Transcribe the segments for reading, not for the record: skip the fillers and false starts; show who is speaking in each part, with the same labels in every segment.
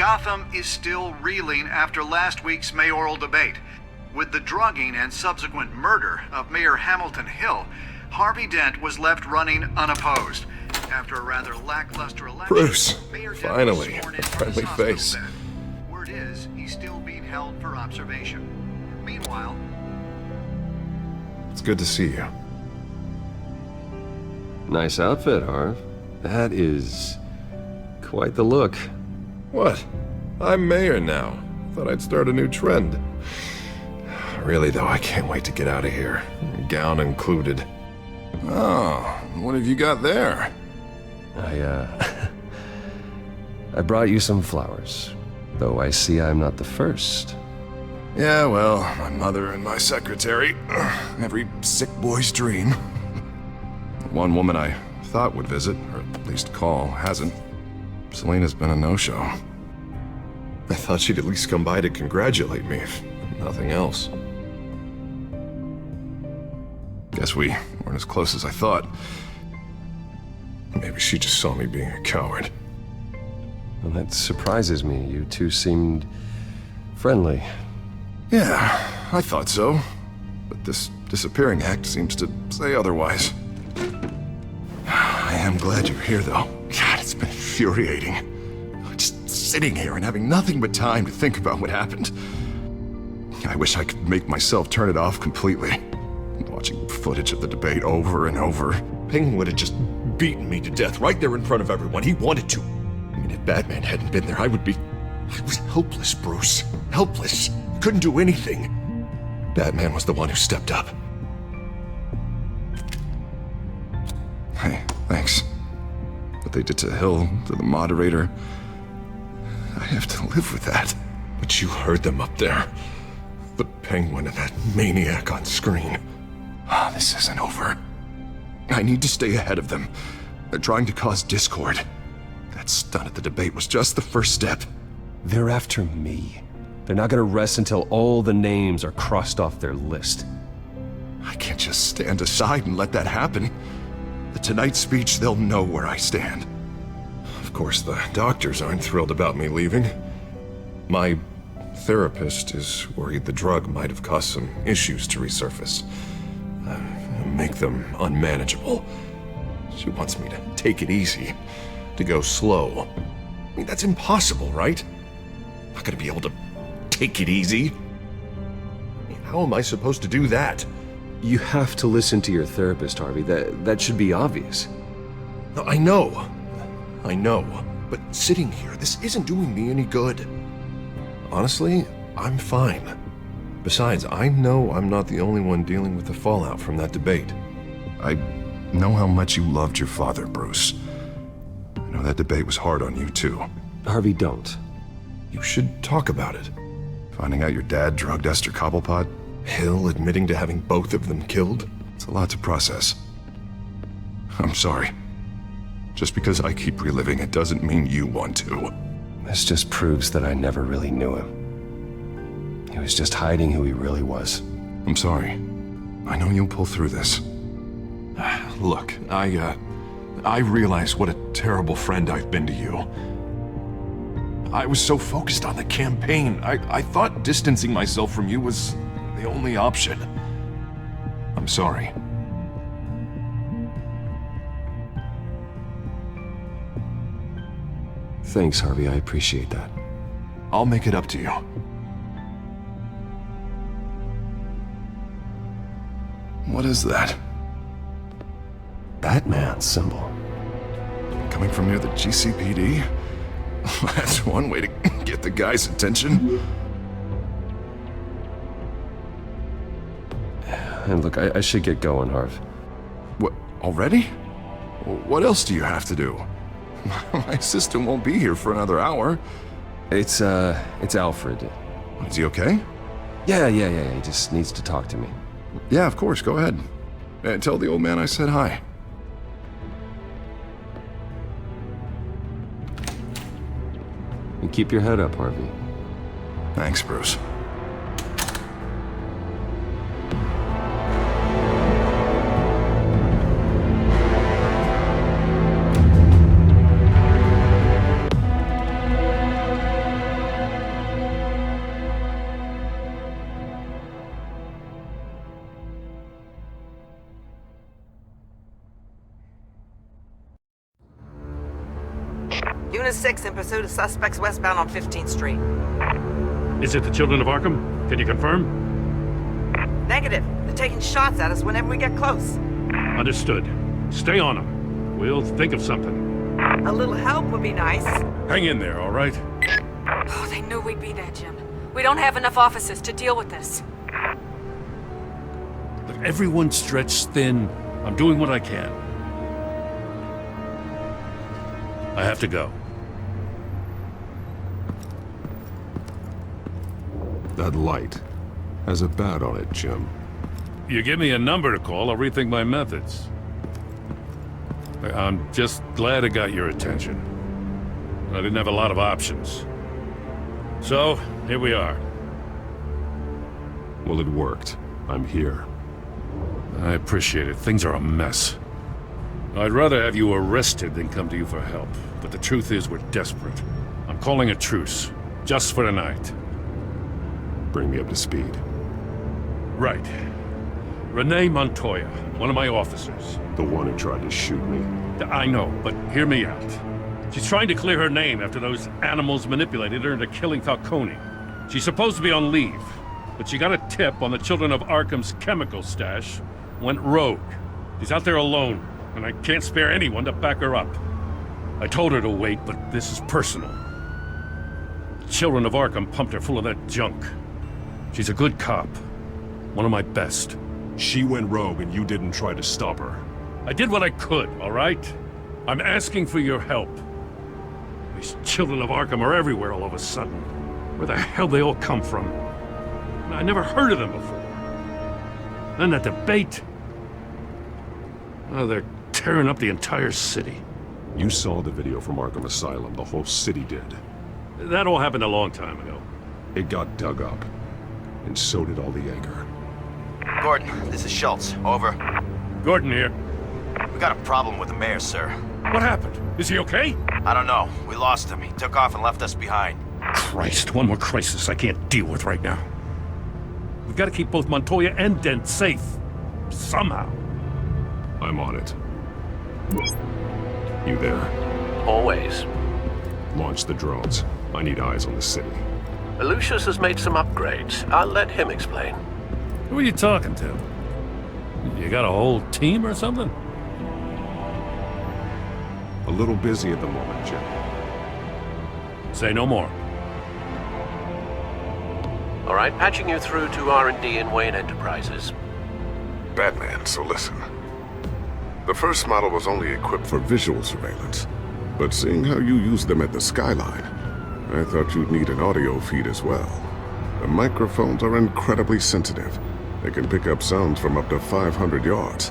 Speaker 1: Gotham is still reeling after last week's mayoral debate. With the drugging and subsequent murder of Mayor Hamilton Hill, Harvey Dent was left running unopposed. After a rather lackluster election,
Speaker 2: Bruce,
Speaker 1: Mayor Dent
Speaker 2: finally,
Speaker 1: was sworn in
Speaker 2: a
Speaker 1: from
Speaker 2: friendly
Speaker 1: his hospital
Speaker 2: face.
Speaker 1: bed. Word is, he's still being held for observation. Meanwhile,
Speaker 2: It's good to see you.
Speaker 3: Nice outfit, Harv. That is quite the look.
Speaker 2: What? I'm mayor now. Thought I'd start a new trend. Really, though, I can't wait to get out of here. Gown included. Oh, what have you got there?
Speaker 3: I brought you some flowers. Though I see I'm not the first.
Speaker 2: Yeah, well, my mother and my secretary. Every sick boy's dream. One woman I thought would visit, or at least call, hasn't. Selena's been a no-show. I thought she'd at least come by to congratulate me, if nothing else. Guess we weren't as close as I thought. Maybe she just saw me being a coward.
Speaker 3: Well, that surprises me. You two seemed friendly.
Speaker 2: Yeah, I thought so. But this disappearing act seems to say otherwise. I am glad you're here, though. God, it's been infuriating. Just sitting here and having nothing but time to think about what happened. I wish I could make myself turn it off completely. Watching footage of the debate over and over. Penguin would have just beaten me to death right there in front of everyone. He wanted to. I mean, if Batman hadn't been there, I was helpless, Bruce. Helpless. Couldn't do anything. Batman was the one who stepped up. Hey, thanks. What they did to Hill, to the moderator, I have to live with that. But you heard them up there. The Penguin and that maniac on screen. This isn't over. I need to stay ahead of them. They're trying to cause discord. That stunt at the debate was just the first step.
Speaker 3: They're after me. They're not gonna rest until all the names are crossed off their list.
Speaker 2: I can't just stand aside and let that happen. The Tonight speech, they'll know where I stand. Of course, the doctors aren't thrilled about me leaving. My therapist is worried the drug might have caused some issues to resurface. Make them unmanageable. She wants me to take it easy, to go slow. I mean, that's impossible, right? I'm not gonna be able to take it easy. I mean, how am I supposed to do that?
Speaker 3: You have to listen to your therapist, Harvey. That should be obvious.
Speaker 2: No, I know. But sitting here, this isn't doing me any good. Honestly, I'm fine. Besides, I know I'm not the only one dealing with the fallout from that debate. I know how much you loved your father, Bruce. I know that debate was hard on you, too.
Speaker 3: Harvey, don't.
Speaker 2: You should talk about it. Finding out your dad drugged Esther Cobblepot, Hill admitting to having both of them killed. It's a lot to process. I'm sorry. Just because I keep reliving it doesn't mean you want to.
Speaker 3: This just proves that I never really knew him. He was just hiding who he really was.
Speaker 2: I'm sorry. I know you'll pull through this. Look, I realize what a terrible friend I've been to you. I was so focused on the campaign, I thought distancing myself from you was the only option. I'm sorry.
Speaker 3: Thanks, Harvey. I appreciate that.
Speaker 2: I'll make it up to you. What is that?
Speaker 3: Batman symbol.
Speaker 2: Coming from near the GCPD? That's one way to get the guy's attention.
Speaker 3: And look, I should get going, Harv.
Speaker 2: What, already? What else do you have to do? My assistant won't be here for another hour.
Speaker 3: It's Alfred.
Speaker 2: Is he okay?
Speaker 3: Yeah. He just needs to talk to me.
Speaker 2: Yeah, of course, go ahead. Tell the old man I said hi.
Speaker 3: And keep your head up, Harvey.
Speaker 2: Thanks, Bruce.
Speaker 4: Unit 6 in pursuit of suspects westbound on 15th Street.
Speaker 5: Is it the Children of Arkham? Can you confirm?
Speaker 4: Negative. They're taking shots at us whenever we get close.
Speaker 5: Understood. Stay on them. We'll think of something.
Speaker 4: A little help would be nice.
Speaker 5: Hang in there, all right?
Speaker 6: Oh, they knew we'd be there, Jim. We don't have enough officers to deal with this.
Speaker 5: Look, everyone's stretched thin. I'm doing what I can. I have to go.
Speaker 2: That light has a bat on it, Jim.
Speaker 5: You give me a number to call, I'll rethink my methods. I'm just glad it got your attention. I didn't have a lot of options. So, here we are.
Speaker 2: Well, it worked. I'm here.
Speaker 5: I appreciate it. Things are a mess. I'd rather have you arrested than come to you for help. But the truth is, we're desperate. I'm calling a truce. Just for tonight.
Speaker 2: Bring me up to speed.
Speaker 5: Right. Renee Montoya, one of my officers.
Speaker 2: The one who tried to shoot me.
Speaker 5: I know, but hear me out. She's trying to clear her name after those animals manipulated her into killing Falcone. She's supposed to be on leave, but she got a tip on the Children of Arkham's chemical stash, went rogue. She's out there alone, and I can't spare anyone to back her up. I told her to wait, but this is personal. The Children of Arkham pumped her full of that junk. She's a good cop. One of my best.
Speaker 7: She went rogue and you didn't try to stop her.
Speaker 5: I did what I could, all right? I'm asking for your help. These Children of Arkham are everywhere all of a sudden. Where the hell they all come from? I never heard of them before. Then that debate. Oh, they're tearing up the entire city.
Speaker 7: You saw the video from Arkham Asylum. The whole city did.
Speaker 5: That all happened a long time ago.
Speaker 7: It got dug up. And so did all the anger.
Speaker 8: Gordon, this is Schultz. Over.
Speaker 5: Gordon here.
Speaker 8: We got a problem with the mayor, sir.
Speaker 5: What happened? Is he okay?
Speaker 8: I don't know. We lost him. He took off and left us behind.
Speaker 5: Christ, one more crisis I can't deal with right now. We've got to keep both Montoya and Dent safe. Somehow.
Speaker 7: I'm on it. You there?
Speaker 9: Always.
Speaker 7: Launch the drones. I need eyes on the city.
Speaker 9: Lucius has made some upgrades. I'll let him explain.
Speaker 5: Who are you talking to? You got a whole team or something?
Speaker 7: A little busy at the moment, Jim.
Speaker 5: Say no more.
Speaker 9: All right, patching you through to R&D in Wayne Enterprises.
Speaker 10: Batman, so listen. The first model was only equipped for visual surveillance, but seeing how you use them at the skyline, I thought you'd need an audio feed as well. The microphones are incredibly sensitive. They can pick up sounds from up to 500 yards.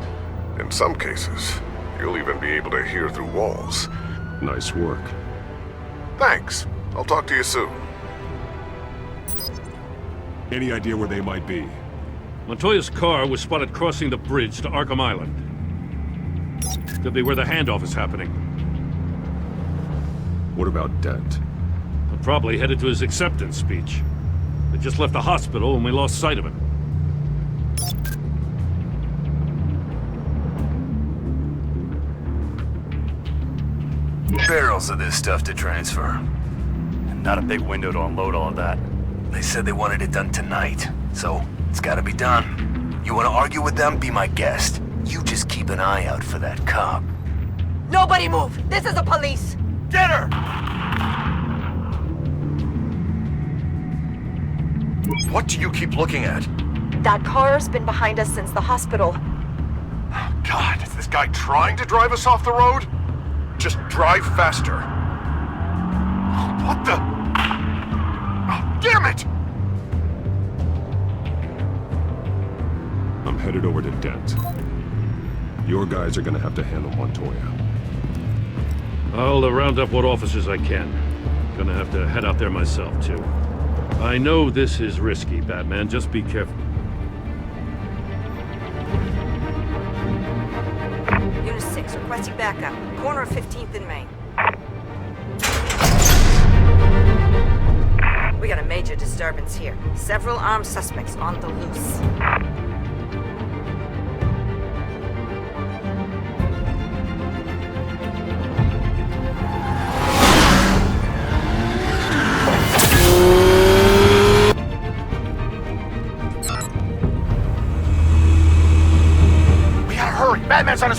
Speaker 10: In some cases, you'll even be able to hear through walls.
Speaker 7: Nice work.
Speaker 10: Thanks. I'll talk to you soon.
Speaker 7: Any idea where they might be?
Speaker 5: Montoya's car was spotted crossing the bridge to Arkham Island. Could be where the handoff is happening.
Speaker 7: What about Dent?
Speaker 5: He'll probably headed to his acceptance speech. They just left the hospital and we lost sight of him.
Speaker 8: Barrels of this stuff to transfer. And not a big window to unload all of that. They said they wanted it done tonight, so it's gotta be done. You wanna argue with them? Be my guest. You just keep an eye out for that cop.
Speaker 4: Nobody move! This is the police!
Speaker 8: Get her!
Speaker 2: What do you keep looking at?
Speaker 11: That car's been behind us since the hospital.
Speaker 2: God, is this guy trying to drive us off the road? Just drive faster. What the? Oh, damn it!
Speaker 7: I'm headed over to Dent. Your guys are gonna have to handle Montoya.
Speaker 5: I'll round up what officers I can. Gonna have to head out there myself, too. I know this is risky, Batman. Just be careful.
Speaker 4: Unit 6, requesting backup. Corner of 15th and Main. We got a major disturbance here. Several armed suspects on the loose.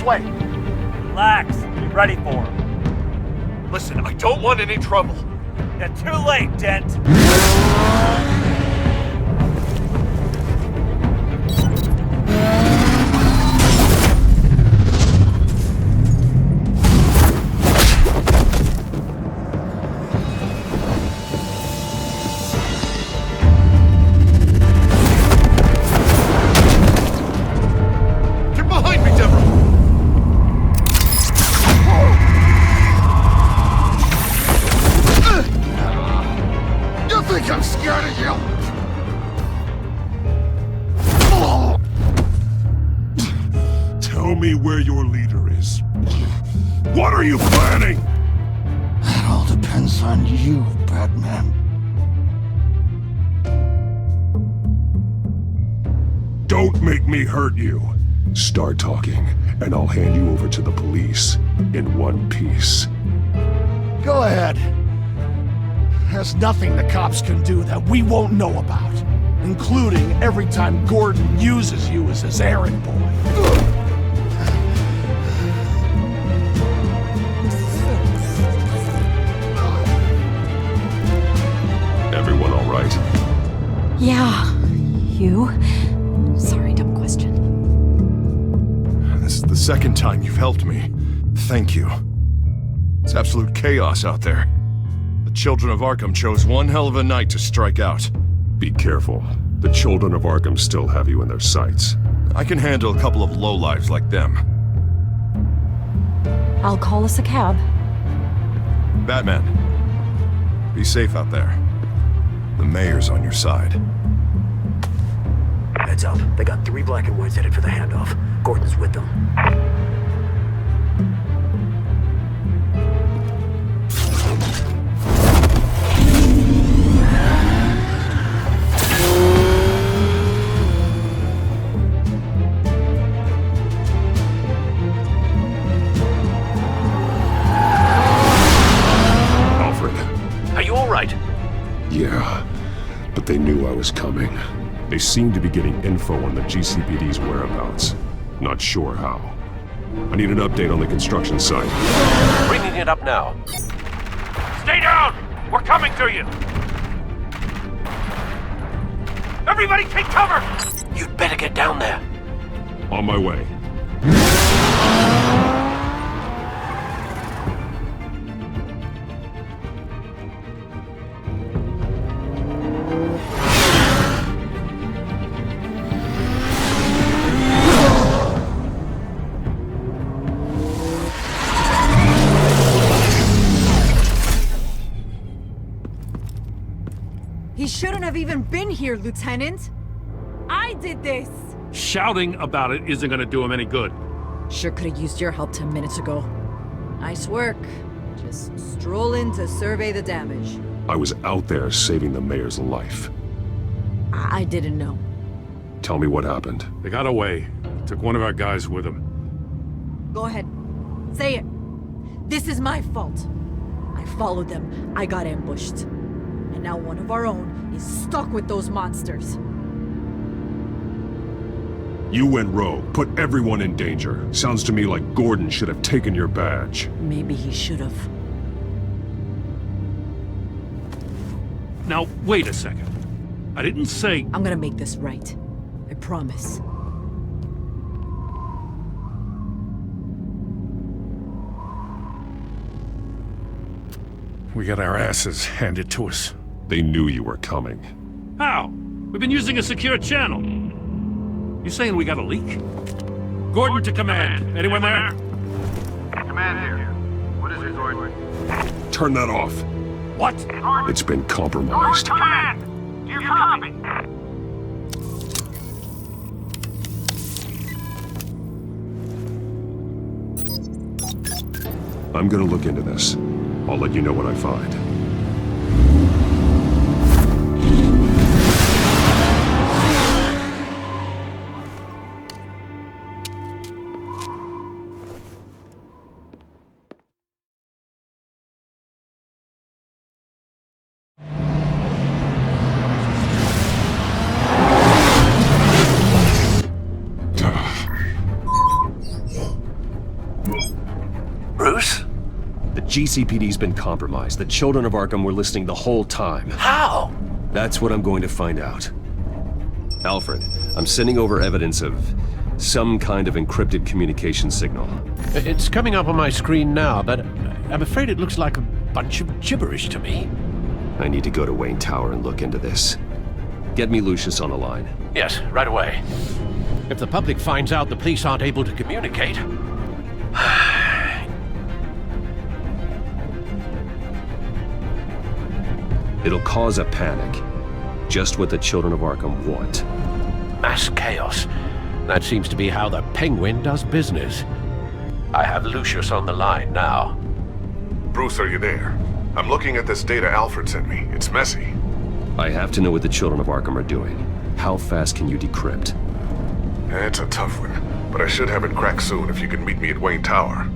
Speaker 8: way.
Speaker 12: Relax. Be ready for him.
Speaker 8: Listen, I don't want any trouble.
Speaker 12: You're too late, Dent.
Speaker 7: Tell me where your leader is. What are you planning?
Speaker 13: That all depends on you, Batman.
Speaker 7: Don't make me hurt you. Start talking, and I'll hand you over to the police in one piece.
Speaker 13: Go ahead. There's nothing the cops can do that we won't know about, including every time Gordon uses you as his errand boy.
Speaker 7: Everyone all right?
Speaker 11: Yeah. You? Sorry, dumb question.
Speaker 2: This is the second time you've helped me. Thank you. It's absolute chaos out there. The children of Arkham chose one hell of a night to strike out.
Speaker 7: Be careful. The children of Arkham still have you in their sights.
Speaker 2: I can handle a couple of lowlives like them.
Speaker 11: I'll call us a cab.
Speaker 2: Batman, be safe out there. The mayor's on your side.
Speaker 8: Heads up. They got 3 black and whites headed for the handoff. Gordon's with them.
Speaker 7: Alfred.
Speaker 8: Are you all right?
Speaker 7: Yeah, but they knew I was coming. They seem to be getting info on the GCPD's whereabouts. Not sure how. I need an update on the construction site.
Speaker 9: Bringing it up now. Stay down! We're coming to you! Everybody take cover!
Speaker 8: You'd better get down there.
Speaker 7: On my way.
Speaker 14: He shouldn't have even been here, Lieutenant. I did this.
Speaker 5: Shouting about it isn't gonna do him any good.
Speaker 14: Sure could have used your help 10 minutes ago. Nice work. Just stroll in to survey the damage.
Speaker 7: I was out there saving the mayor's life.
Speaker 14: I didn't know.
Speaker 7: Tell me what happened.
Speaker 5: They got away. Took one of our guys with them.
Speaker 14: Go ahead. Say it. This is my fault. I followed them. I got ambushed. And now one of our own is stuck with those monsters.
Speaker 7: You went rogue, put everyone in danger. Sounds to me like Gordon should have taken your badge.
Speaker 14: Maybe he should have.
Speaker 5: Now, wait a second. I didn't say...
Speaker 14: I'm gonna make this right. I promise.
Speaker 5: We got our asses handed to us.
Speaker 7: They knew you were coming.
Speaker 5: How? We've been using a secure channel. You saying we got a leak? Gordon to command. Anyone there?
Speaker 1: Command here. What is it, Gordon?
Speaker 7: Turn that off.
Speaker 5: What?
Speaker 7: It's been compromised.
Speaker 9: Command! Do you copy?
Speaker 7: I'm gonna look into this. I'll let you know what I find.
Speaker 8: Bruce?
Speaker 3: The GCPD's been compromised. The children of Arkham were listening the whole time.
Speaker 8: How?
Speaker 3: That's what I'm going to find out. Alfred, I'm sending over evidence of some kind of encrypted communication signal.
Speaker 9: It's coming up on my screen now, but I'm afraid it looks like a bunch of gibberish to me.
Speaker 3: I need to go to Wayne Tower and look into this. Get me Lucius on the line.
Speaker 9: Yes, right away. If the public finds out the police aren't able to communicate...
Speaker 3: It'll cause a panic. Just what the children of Arkham want.
Speaker 9: Mass chaos. That seems to be how the Penguin does business. I have Lucius on the line now.
Speaker 10: Bruce, are you there? I'm looking at this data Alfred sent me. It's messy.
Speaker 3: I have to know what the children of Arkham are doing. How fast can you decrypt?
Speaker 10: It's a tough one, but I should have it cracked soon if you can meet me at Wayne Tower.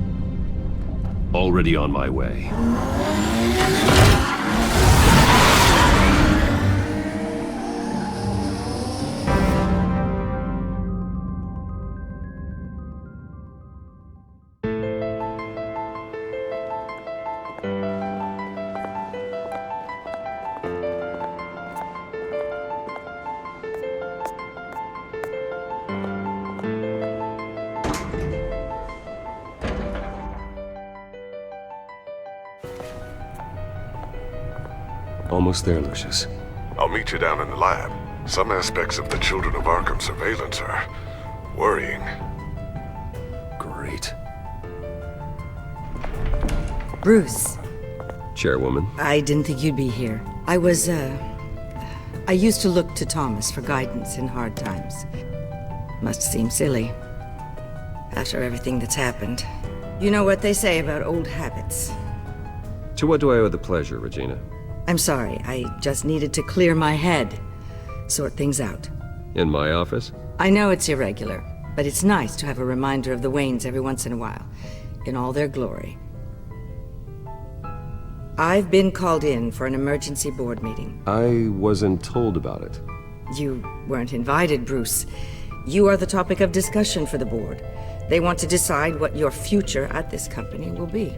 Speaker 3: Already on my way. Almost there, Lucius.
Speaker 10: I'll meet you down in the lab. Some aspects of the Children of Arkham surveillance are worrying.
Speaker 3: Great.
Speaker 15: Bruce.
Speaker 3: Chairwoman.
Speaker 15: I didn't think you'd be here. I used to look to Thomas for guidance in hard times. Must seem silly. After everything that's happened. You know what they say about old habits.
Speaker 3: To what do I owe the pleasure, Regina?
Speaker 15: I'm sorry, I just needed to clear my head. Sort things out.
Speaker 3: In my office?
Speaker 15: I know it's irregular, but it's nice to have a reminder of the Waynes every once in a while. In all their glory. I've been called in for an emergency board meeting.
Speaker 3: I wasn't told about it.
Speaker 15: You weren't invited, Bruce. You are the topic of discussion for the board. They want to decide what your future at this company will be.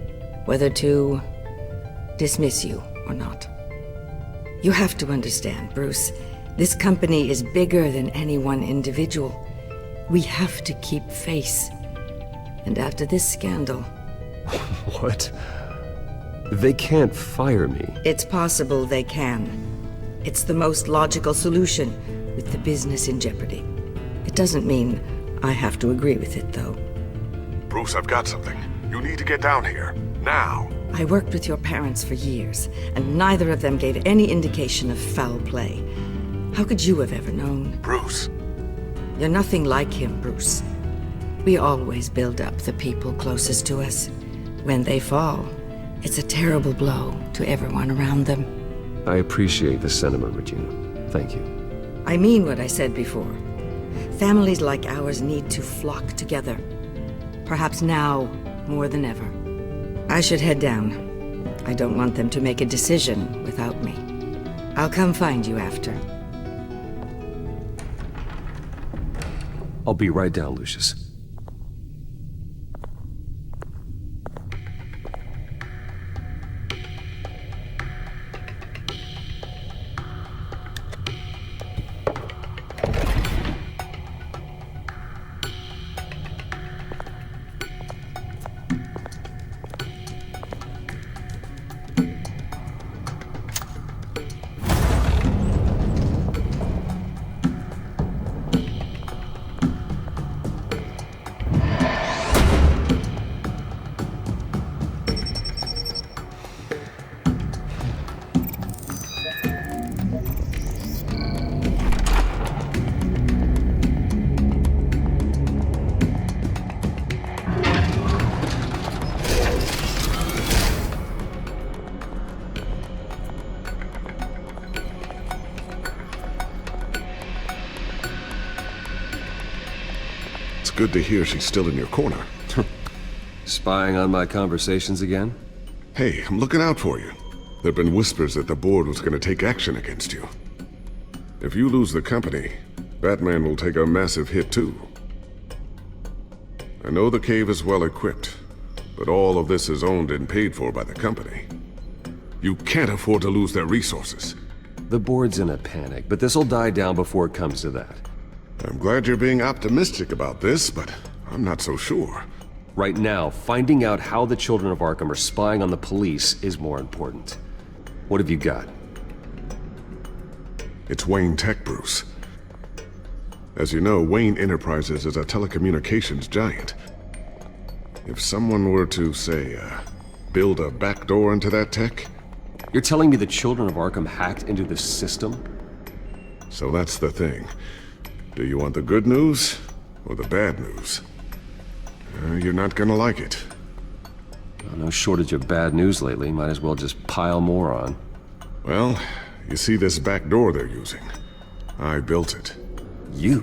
Speaker 15: Whether to dismiss you or not. You have to understand, Bruce. This company is bigger than any one individual. We have to keep face. And after this scandal...
Speaker 3: What? They can't fire me.
Speaker 15: It's possible they can. It's the most logical solution, with the business in jeopardy. It doesn't mean I have to agree with it, though.
Speaker 10: Bruce, I've got something. You need to get down here. Now.
Speaker 15: I worked with your parents for years, and neither of them gave any indication of foul play. How could you have ever known?
Speaker 10: Bruce.
Speaker 15: You're nothing like him, Bruce. We always build up the people closest to us. When they fall, it's a terrible blow to everyone around them.
Speaker 3: I appreciate the sentiment, Regina. Thank you.
Speaker 15: I mean what I said before. Families like ours need to flock together. Perhaps now more than ever. I should head down. I don't want them to make a decision without me. I'll come find you after.
Speaker 3: I'll be right down, Lucius.
Speaker 10: Good to hear she's still in your corner.
Speaker 3: Spying on my conversations again?
Speaker 10: Hey, I'm looking out for you. There've been whispers that the board was going to take action against you. If you lose the company, Batman will take a massive hit too. I know the cave is well equipped, but all of this is owned and paid for by the company. You can't afford to lose their resources.
Speaker 3: The board's in a panic, but this'll die down before it comes to that.
Speaker 10: I'm glad you're being optimistic about this, but I'm not so sure.
Speaker 3: Right now, finding out how the Children of Arkham are spying on the police is more important. What have you got?
Speaker 10: It's Wayne Tech, Bruce. As you know, Wayne Enterprises is a telecommunications giant. If someone were to, say, build a backdoor into that tech...
Speaker 3: You're telling me the Children of Arkham hacked into this system?
Speaker 10: So that's the thing. Do you want the good news or the bad news? You're not gonna like it.
Speaker 3: Well, no shortage of bad news lately. Might as well just pile more on.
Speaker 10: Well, you see this back door they're using? I built it.
Speaker 3: You?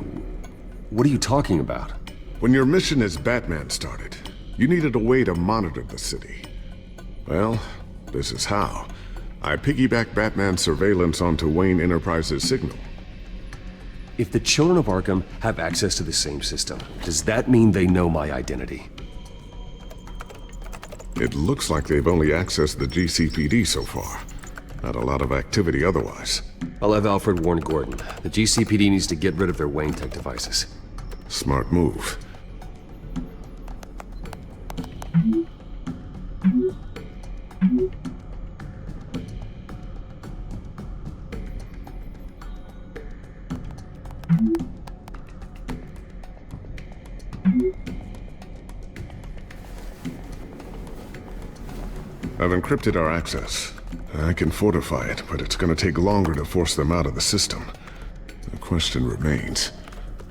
Speaker 3: What are you talking about?
Speaker 10: When your mission as Batman started, you needed a way to monitor the city. Well, this is how. I piggybacked Batman's surveillance onto Wayne Enterprises' signal.
Speaker 3: If the Children of Arkham have access to the same system, does that mean they know my identity?
Speaker 10: It looks like they've only accessed the GCPD so far. Not a lot of activity otherwise.
Speaker 3: I'll have Alfred warn Gordon. The GCPD needs to get rid of their Wayne Tech devices.
Speaker 10: Smart move. I've encrypted our access. I can fortify it, but it's gonna take longer to force them out of the system. The question remains,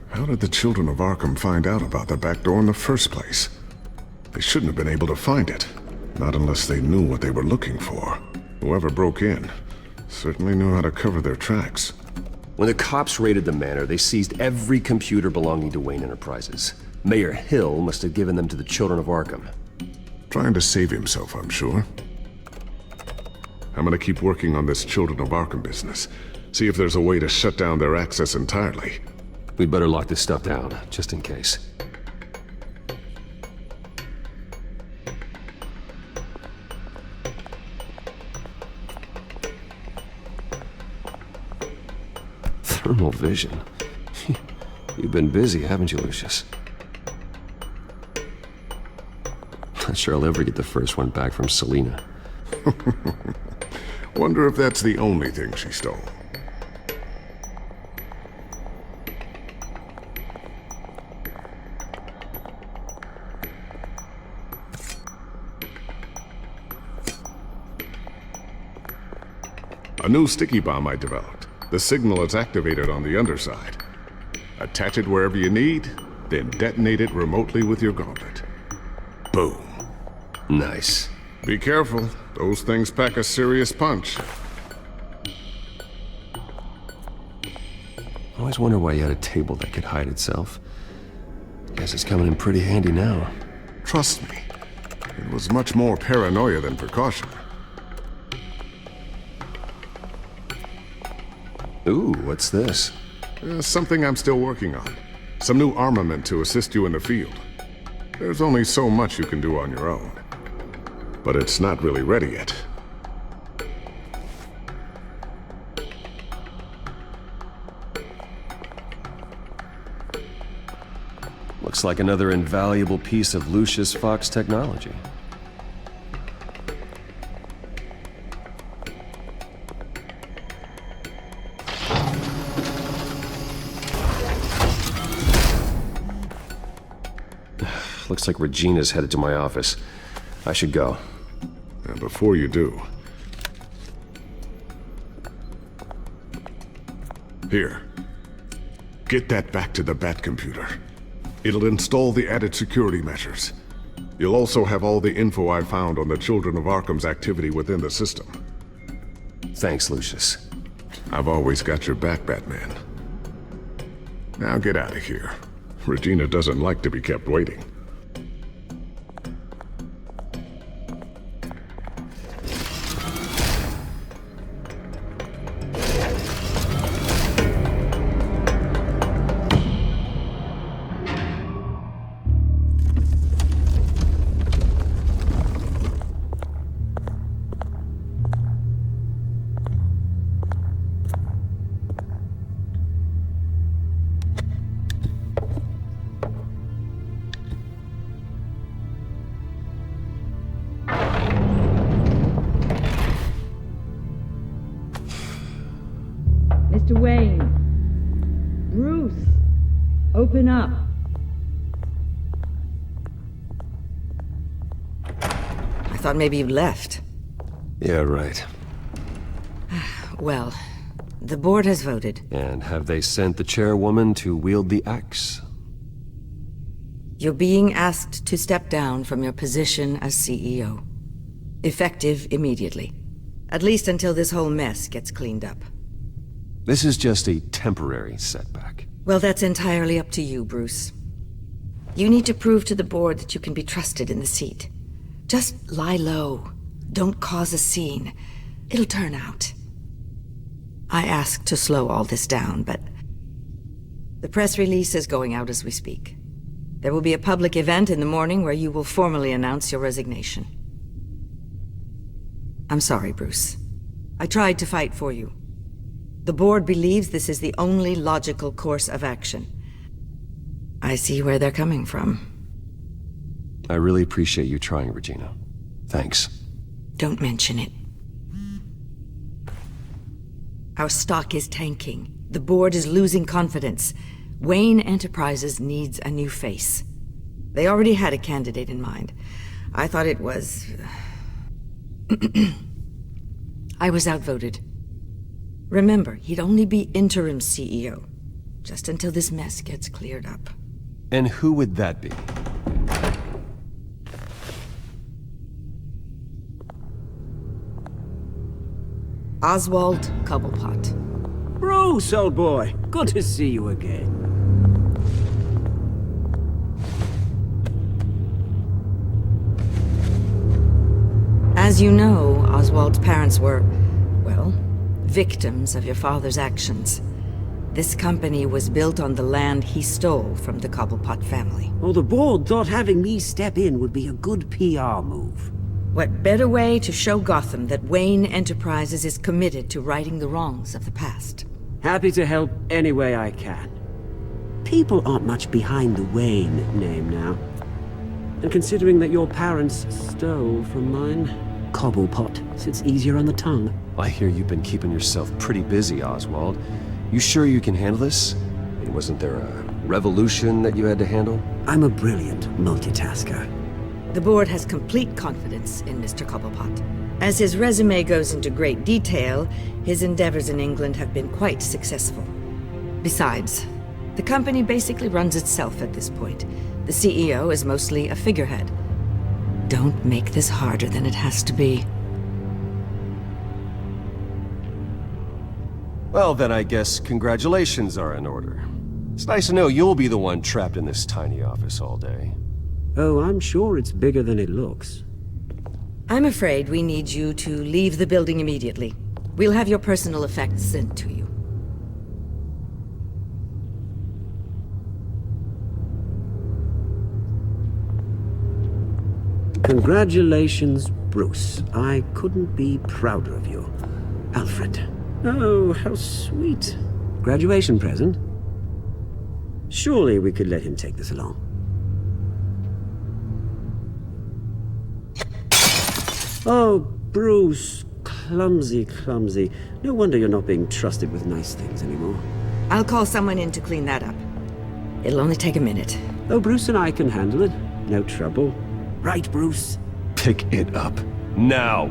Speaker 10: how did the Children of Arkham find out about the back door in the first place? They shouldn't have been able to find it. Not unless they knew what they were looking for. Whoever broke in certainly knew how to cover their tracks.
Speaker 3: When the cops raided the manor, they seized every computer belonging to Wayne Enterprises. Mayor Hill must have given them to the Children of Arkham.
Speaker 10: Trying to save himself, I'm sure. I'm gonna keep working on this Children of Arkham business. See if there's a way to shut down their access entirely.
Speaker 3: We'd better lock this stuff down, just in case. Thermal vision. You've been busy, haven't you, Lucius? Not sure I'll ever get the first one back from Selina.
Speaker 10: Wonder if that's the only thing she stole. A new sticky bomb I developed. The signal is activated on the underside. Attach it wherever you need, then detonate it remotely with your gauntlet. Boom.
Speaker 3: Nice.
Speaker 10: Be careful. Those things pack a serious punch.
Speaker 3: I always wonder why you had a table that could hide itself. Guess it's coming in pretty handy now.
Speaker 10: Trust me. It was much more paranoia than precaution.
Speaker 3: Ooh, what's this?
Speaker 10: Something I'm still working on. Some new armament to assist you in the field. There's only so much you can do on your own. But it's not really ready yet.
Speaker 3: Looks like another invaluable piece of Lucius Fox technology. Looks like Regina's headed to my office. I should go.
Speaker 10: And before you do... Here. Get that back to the Bat computer. It'll install the added security measures. You'll also have all the info I found on the Children of Arkham's activity within the system.
Speaker 3: Thanks, Lucius.
Speaker 10: I've always got your back, Batman. Now get out of here. Regina doesn't like to be kept waiting.
Speaker 15: Open up. I thought maybe you'd left.
Speaker 3: Yeah, right.
Speaker 15: Well, the board has voted.
Speaker 3: And have they sent the chairwoman to wield the axe?
Speaker 15: You're being asked to step down from your position as CEO. Effective immediately. At least until this whole mess gets cleaned up.
Speaker 3: This is just a temporary setback.
Speaker 15: Well, that's entirely up to you, Bruce. You need to prove to the board that you can be trusted in the seat. Just lie low. Don't cause a scene. It'll turn out. I asked to slow all this down, but the press release is going out as we speak. There will be a public event in the morning where you will formally announce your resignation. I'm sorry, Bruce. I tried to fight for you. The board believes this is the only logical course of action. I see where they're coming from.
Speaker 3: I really appreciate you trying, Regina. Thanks.
Speaker 15: Don't mention it. Our stock is tanking. The board is losing confidence. Wayne Enterprises needs a new face. They already had a candidate in mind. I thought it was... I was outvoted. Remember, he'd only be interim CEO, just until this mess gets cleared up.
Speaker 3: And who would that be?
Speaker 15: Oswald Cobblepot.
Speaker 16: Bruce, old boy. Good to see you again.
Speaker 15: As you know, Oswald's parents were, well, victims of your father's actions. This company was built on the land he stole from the Cobblepot family.
Speaker 16: Well, the board thought having me step in would be a good PR move.
Speaker 15: What better way to show Gotham that Wayne Enterprises is committed to righting the wrongs of the past?
Speaker 16: Happy to help any way I can. People aren't much behind the Wayne name now. And considering that your parents stole from mine, Cobblepot sits easier on the tongue.
Speaker 3: I hear you've been keeping yourself pretty busy, Oswald. You sure you can handle this? I mean, wasn't there a revolution that you had to handle?
Speaker 16: I'm a brilliant multitasker.
Speaker 15: The board has complete confidence in Mr. Cobblepot. As his resume goes into great detail, his endeavors in England have been quite successful. Besides, the company basically runs itself at this point. The CEO is mostly a figurehead. Don't make this harder than it has to be.
Speaker 3: Well, then I guess congratulations are in order. It's nice to know you'll be the one trapped in this tiny office all day.
Speaker 16: Oh, I'm sure it's bigger than it looks.
Speaker 15: I'm afraid we need you to leave the building immediately. We'll have your personal effects sent to you.
Speaker 16: Congratulations, Bruce. I couldn't be prouder of you. Alfred. Oh, how sweet. Graduation present? Surely we could let him take this along. Oh, Bruce. Clumsy, clumsy. No wonder you're not being trusted with nice things anymore.
Speaker 15: I'll call someone in to clean that up. It'll only take a minute.
Speaker 16: Oh, Bruce and I can handle it. No trouble. Right, Bruce?
Speaker 3: Pick it up. Now!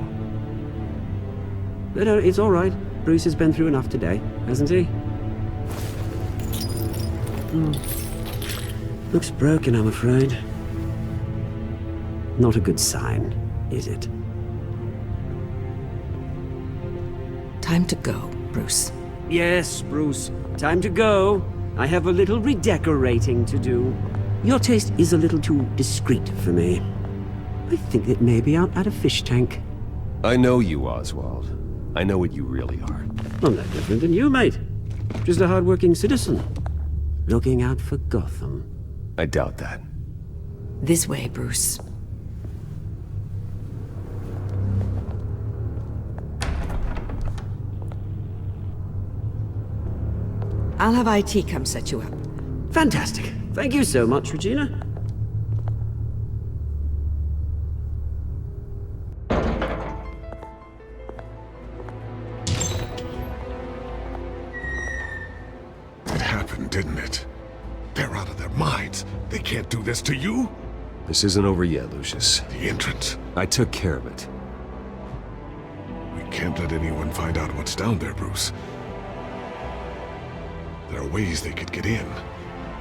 Speaker 16: No, it's all right. Bruce has been through enough today, hasn't he? Looks broken, I'm afraid. Not a good sign, is it?
Speaker 15: Time to go, Bruce.
Speaker 16: Yes, Bruce. Time to go. I have a little redecorating to do. Your taste is a little too discreet for me. I think it may be out at a fish tank.
Speaker 3: I know you, Oswald. I know what you really are.
Speaker 16: I'm no different than you, mate. Just a hard-working citizen. Looking out for Gotham.
Speaker 3: I doubt that.
Speaker 15: This way, Bruce. I'll have IT come set you up.
Speaker 16: Fantastic. Thank you so much, Regina.
Speaker 10: It happened, didn't it? They're out of their minds. They can't do this to you.
Speaker 3: This isn't over yet, Lucius.
Speaker 10: The entrance.
Speaker 3: I took care of it.
Speaker 10: We can't let anyone find out what's down there, Bruce. There are ways they could get in.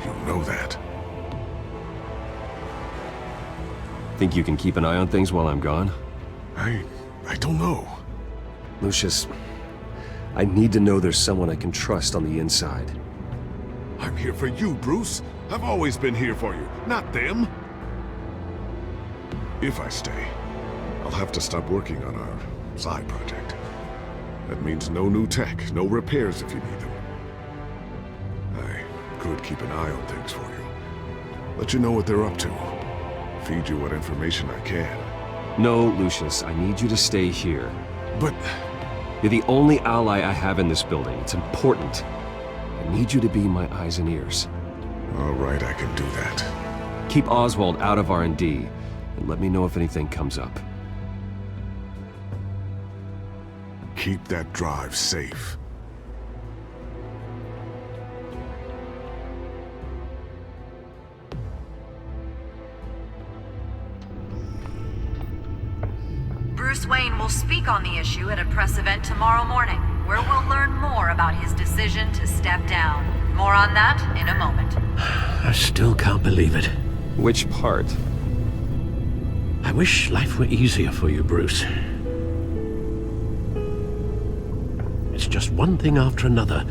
Speaker 10: You know that.
Speaker 3: Think you can keep an eye on things while I'm gone?
Speaker 10: I don't know.
Speaker 3: Lucius, I need to know there's someone I can trust on the inside.
Speaker 10: I'm here for you, Bruce. I've always been here for you, not them. If I stay, I'll have to stop working on our side project. That means no new tech, no repairs if you need them. I could keep an eye on things for you. Let you know what they're up to. Feed you what information I can.
Speaker 3: No, Lucius, I need you to stay here.
Speaker 10: But...
Speaker 3: You're the only ally I have in this building. It's important. I need you to be my eyes and ears.
Speaker 10: All right, I can do that.
Speaker 3: Keep Oswald out of R&D, and let me know if anything comes up.
Speaker 10: Keep that drive safe.
Speaker 17: Bruce Wayne will speak on the issue at a press event tomorrow morning, where we'll learn more about his decision to step down. More on that in a moment.
Speaker 9: I still can't believe it.
Speaker 3: Which part?
Speaker 9: I wish life were easier for you, Bruce. It's just one thing after another.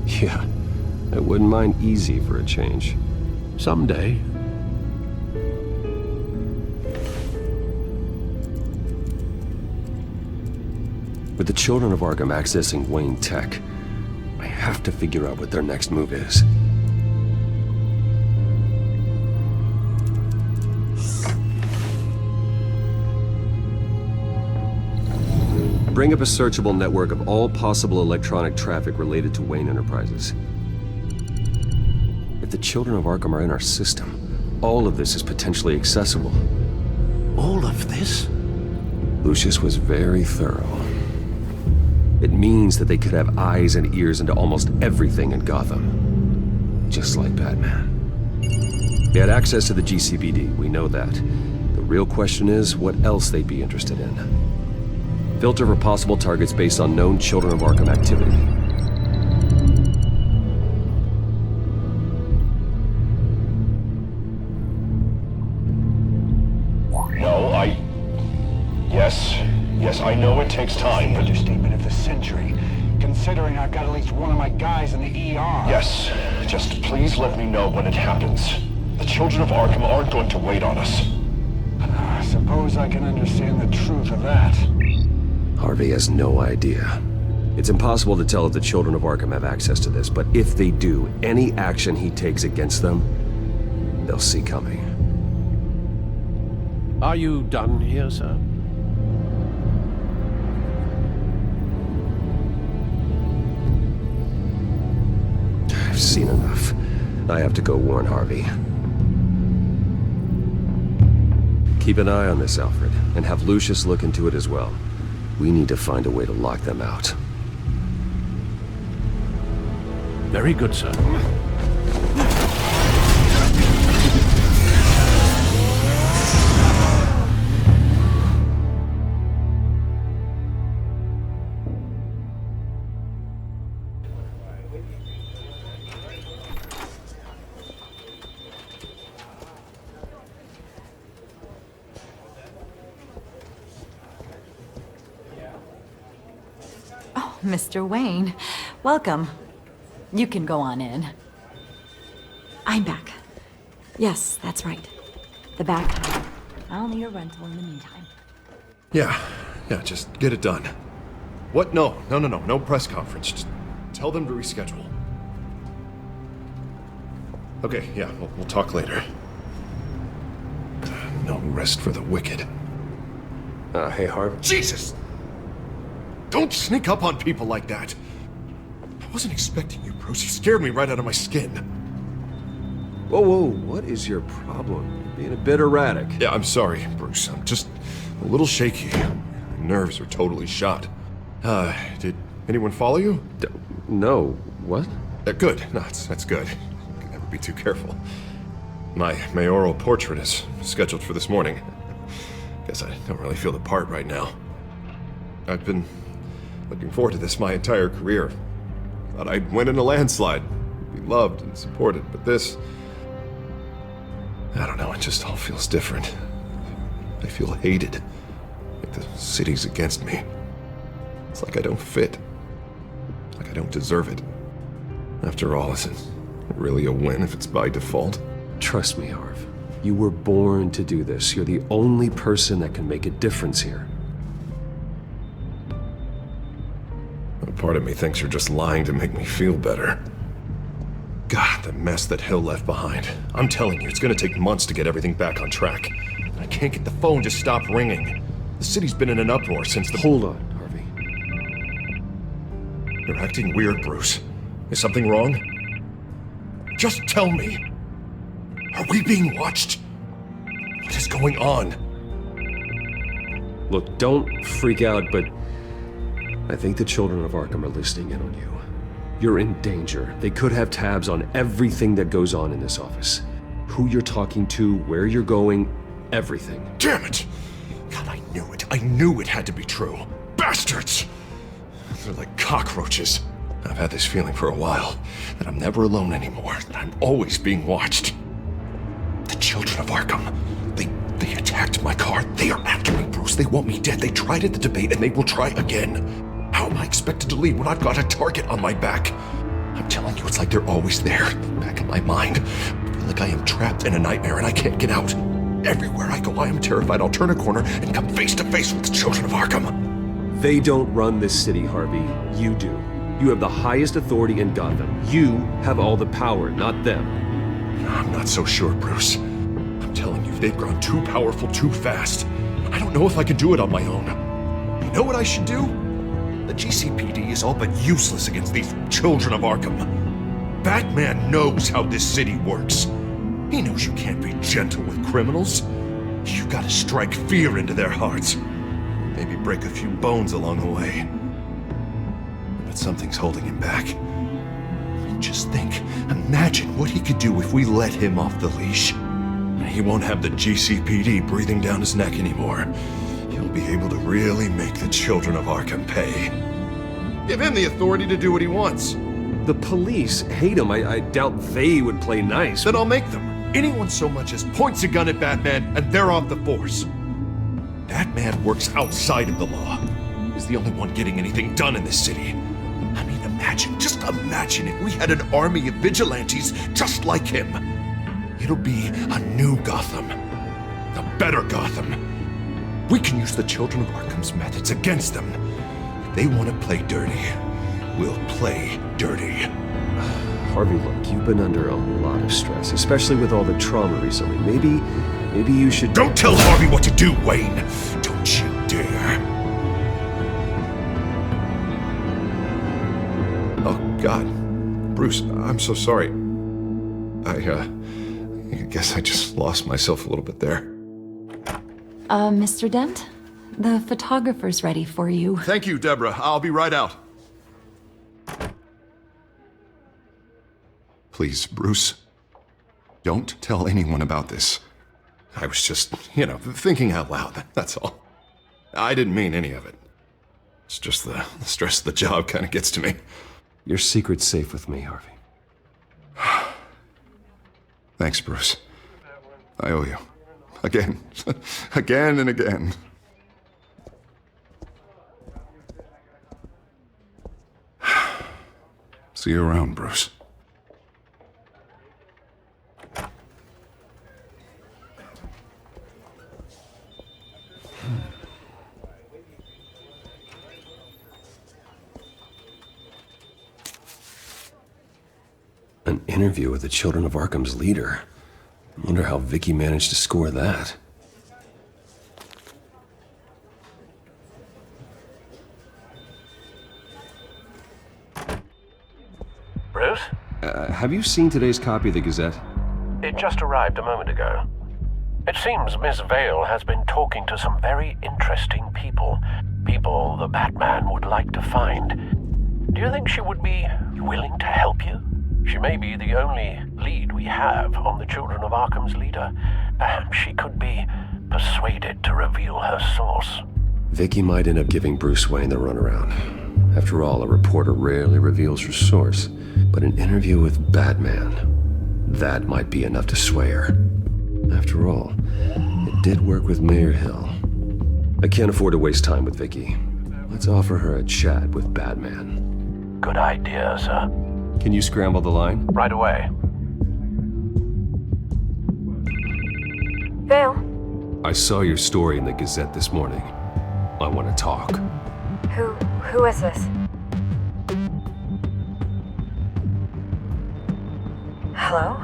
Speaker 3: Yeah, I wouldn't mind easy for a change.
Speaker 9: Someday.
Speaker 3: With the children of Arkham accessing Wayne Tech, I have to figure out what their next move is. Bring up a searchable network of all possible electronic traffic related to Wayne Enterprises. If the children of Arkham are in our system, all of this is potentially accessible.
Speaker 9: All of this?
Speaker 3: Lucius was very thorough. It means that they could have eyes and ears into almost everything in Gotham. Just like Batman. They had access to the GCPD, we know that. The real question is what else they'd be interested in. Filter for possible targets based on known Children of Arkham activity.
Speaker 18: Yes, I know it takes time, but...
Speaker 19: Understatement of the century, considering I've got at least one of my guys in the ER.
Speaker 18: Yes, just please let me know when it happens. The Children of Arkham aren't going to wait on us.
Speaker 19: I suppose I can understand the truth of that.
Speaker 3: Harvey has no idea. It's impossible to tell if the Children of Arkham have access to this, but if they do, any action he takes against them, they'll see coming.
Speaker 9: Are you done here, sir?
Speaker 3: I've seen enough. I have to go warn Harvey. Keep an eye on this, Alfred, and have Lucius look into it as well. We need to find a way to lock them out.
Speaker 9: Very good, sir.
Speaker 11: Mr. Wayne, welcome. You can go on in. I'm back. Yes, that's right. The back. I'll need a rental in the meantime.
Speaker 2: Yeah, just get it done. What? No press conference. Just tell them to reschedule. Okay, yeah, we'll talk later. No rest for the wicked.
Speaker 3: Hey, Harvey.
Speaker 2: Jesus! Don't sneak up on people like that. I wasn't expecting you, Bruce. You scared me right out of my skin.
Speaker 3: Whoa, what is your problem? You're being a bit erratic.
Speaker 2: Yeah, I'm sorry, Bruce. I'm just a little shaky. My nerves are totally shot. Did anyone follow you?
Speaker 3: No. What?
Speaker 2: Good. No, that's good. Can never be too careful. My mayoral portrait is scheduled for this morning. Guess I don't really feel the part right now. I've been looking forward to this my entire career. Thought I'd win in a landslide, be loved and supported, but this... I don't know, it just all feels different. I feel hated. Like the city's against me. It's like I don't fit. Like I don't deserve it. After all, is it really a win if it's by default?
Speaker 3: Trust me, Harv. You were born to do this. You're the only person that can make a difference here.
Speaker 2: A part of me thinks you're just lying to make me feel better. God, the mess that Hill left behind. I'm telling you, it's gonna take months to get everything back on track. I can't get the phone to stop ringing. The city's been in an uproar since the...
Speaker 3: Hold on, Harvey.
Speaker 2: You're acting weird, Bruce. Is something wrong? Just tell me. Are we being watched? What is going on?
Speaker 3: Look, don't freak out, but I think the children of Arkham are listening in on you. You're in danger. They could have tabs on everything that goes on in this office. Who you're talking to, where you're going, everything.
Speaker 2: Damn it! God, I knew it. I knew it had to be true. Bastards! They're like cockroaches. I've had this feeling for a while, that I'm never alone anymore, that I'm always being watched. The children of Arkham, they attacked my car. They are after me, Bruce. They want me dead. They tried at the debate, and they will try again. How am I expected to leave when I've got a target on my back? I'm telling you, it's like they're always there, back in my mind. I feel like I am trapped in a nightmare and I can't get out. Everywhere I go, I am terrified I'll turn a corner and come face to face with the children of Arkham.
Speaker 3: They don't run this city, Harvey. You do. You have the highest authority in Gotham. You have all the power, not them.
Speaker 2: I'm not so sure, Bruce. I'm telling you, they've grown too powerful too fast. I don't know if I can do it on my own. You know what I should do? The GCPD is all but useless against these children of Arkham. Batman knows how this city works. He knows you can't be gentle with criminals. You gotta strike fear into their hearts. Maybe break a few bones along the way. But something's holding him back. Just think, imagine what he could do if we let him off the leash. He won't have the GCPD breathing down his neck anymore. He'll be able to really make the children of Arkham pay. Give him the authority to do what he wants.
Speaker 3: The police hate him. I doubt they would play nice.
Speaker 2: Then I'll make them. Anyone so much as points a gun at Batman, and they're off the force. Batman works outside of the law. He's the only one getting anything done in this city. I mean, imagine, just imagine if we had an army of vigilantes just like him. It'll be a new Gotham. A better Gotham. We can use the children of Arkham's methods against them. If they want to play dirty, we'll play dirty.
Speaker 3: Harvey, look, you've been under a lot of stress, especially with all the trauma recently. Maybe you should...
Speaker 2: Don't tell Harvey what to do, Wayne! Don't you dare! Oh, God. Bruce, I'm so sorry. I guess I just lost myself a little bit there.
Speaker 11: Mr. Dent? The photographer's ready for you.
Speaker 2: Thank you, Deborah. I'll be right out. Please, Bruce, don't tell anyone about this. I was just, thinking out loud, that's all. I didn't mean any of it. It's just the stress of the job kind of gets to me.
Speaker 3: Your secret's safe with me, Harvey.
Speaker 2: Thanks, Bruce. I owe you. Again. Again and again. See you around, Bruce.
Speaker 3: An interview with the Children of Arkham's leader. I wonder how Vicky managed to score that.
Speaker 9: Bruce?
Speaker 3: Have you seen today's copy of the Gazette?
Speaker 9: It just arrived a moment ago. It seems Miss Vale has been talking to some very interesting people. People the Batman would like to find. Do you think she would be willing to help you? She may be the only lead we have on the Children of Arkham's leader. Perhaps she could be persuaded to reveal her source.
Speaker 3: Vicky might end up giving Bruce Wayne the runaround. After all, a reporter rarely reveals her source. But an interview with Batman, that might be enough to sway her. After all, it did work with Mayor Hill. I can't afford to waste time with Vicky. Let's offer her a chat with Batman.
Speaker 9: Good idea, sir.
Speaker 3: Can you scramble the line?
Speaker 9: Right away.
Speaker 6: Vale,
Speaker 3: I saw your story in the Gazette this morning. I want to talk.
Speaker 6: who is this? Hello?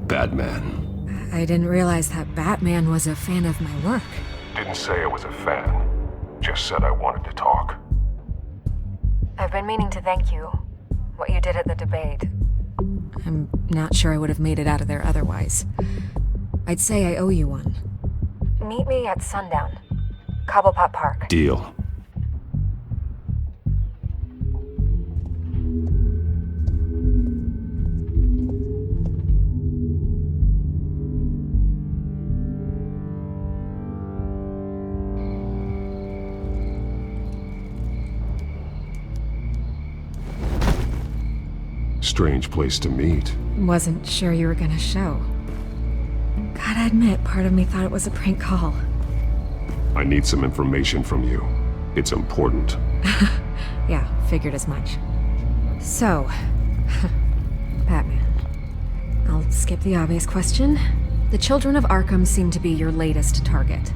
Speaker 3: Batman.
Speaker 20: I didn't realize that Batman was a fan of my work.
Speaker 7: Didn't say I was a fan. Just said I wanted to talk.
Speaker 6: I've been meaning to thank you. What you did at the debate.
Speaker 20: I'm not sure I would have made it out of there otherwise. I'd say I owe you one.
Speaker 6: Meet me at sundown. Cobblepot Park.
Speaker 3: Deal.
Speaker 7: Strange place to meet.
Speaker 20: Wasn't sure you were gonna show. Gotta admit, part of me thought it was a prank call.
Speaker 7: I need some information from you. It's important.
Speaker 20: Yeah, figured as much. So, Batman. I'll skip the obvious question. The Children of Arkham seem to be your latest target.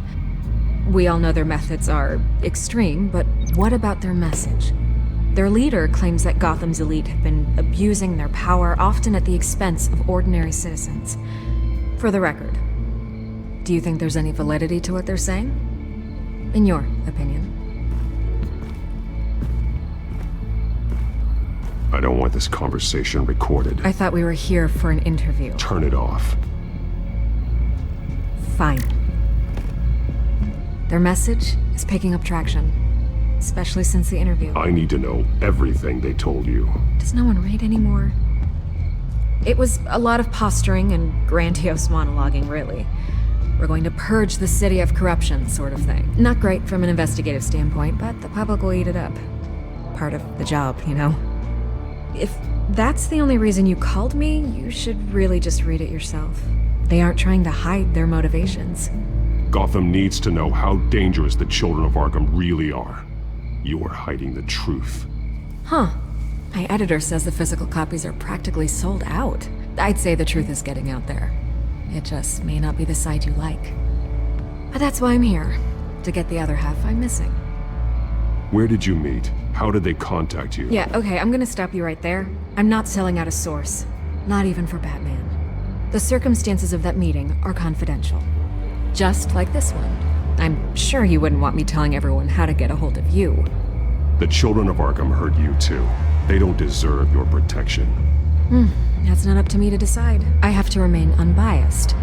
Speaker 20: We all know their methods are extreme, but what about their message? Their leader claims that Gotham's elite have been abusing their power, often at the expense of ordinary citizens. For the record, do you think there's any validity to what they're saying? In your opinion?
Speaker 7: I don't want this conversation recorded.
Speaker 20: I thought we were here for an interview.
Speaker 7: Turn it off.
Speaker 20: Fine. Their message is picking up traction. Especially since the interview.
Speaker 7: I need to know everything they told you.
Speaker 20: Does no one read anymore? It was a lot of posturing and grandiose monologuing, really. We're going to purge the city of corruption, sort of thing. Not great from an investigative standpoint, but the public will eat it up. Part of the job, you know? If that's the only reason you called me, you should really just read it yourself. They aren't trying to hide their motivations.
Speaker 7: Gotham needs to know how dangerous the Children of Arkham really are. You are hiding the truth.
Speaker 20: Huh. My editor says the physical copies are practically sold out. I'd say the truth is getting out there. It just may not be the side you like. But that's why I'm here. To get the other half I'm missing.
Speaker 7: Where did you meet? How did they contact you?
Speaker 20: Yeah, okay, I'm gonna stop you right there. I'm not selling out a source. Not even for Batman. The circumstances of that meeting are confidential. Just like this one. I'm sure you wouldn't want me telling everyone how to get a hold of you.
Speaker 7: The Children of Arkham heard you too. They don't deserve your protection.
Speaker 20: That's not up to me to decide. I have to remain unbiased.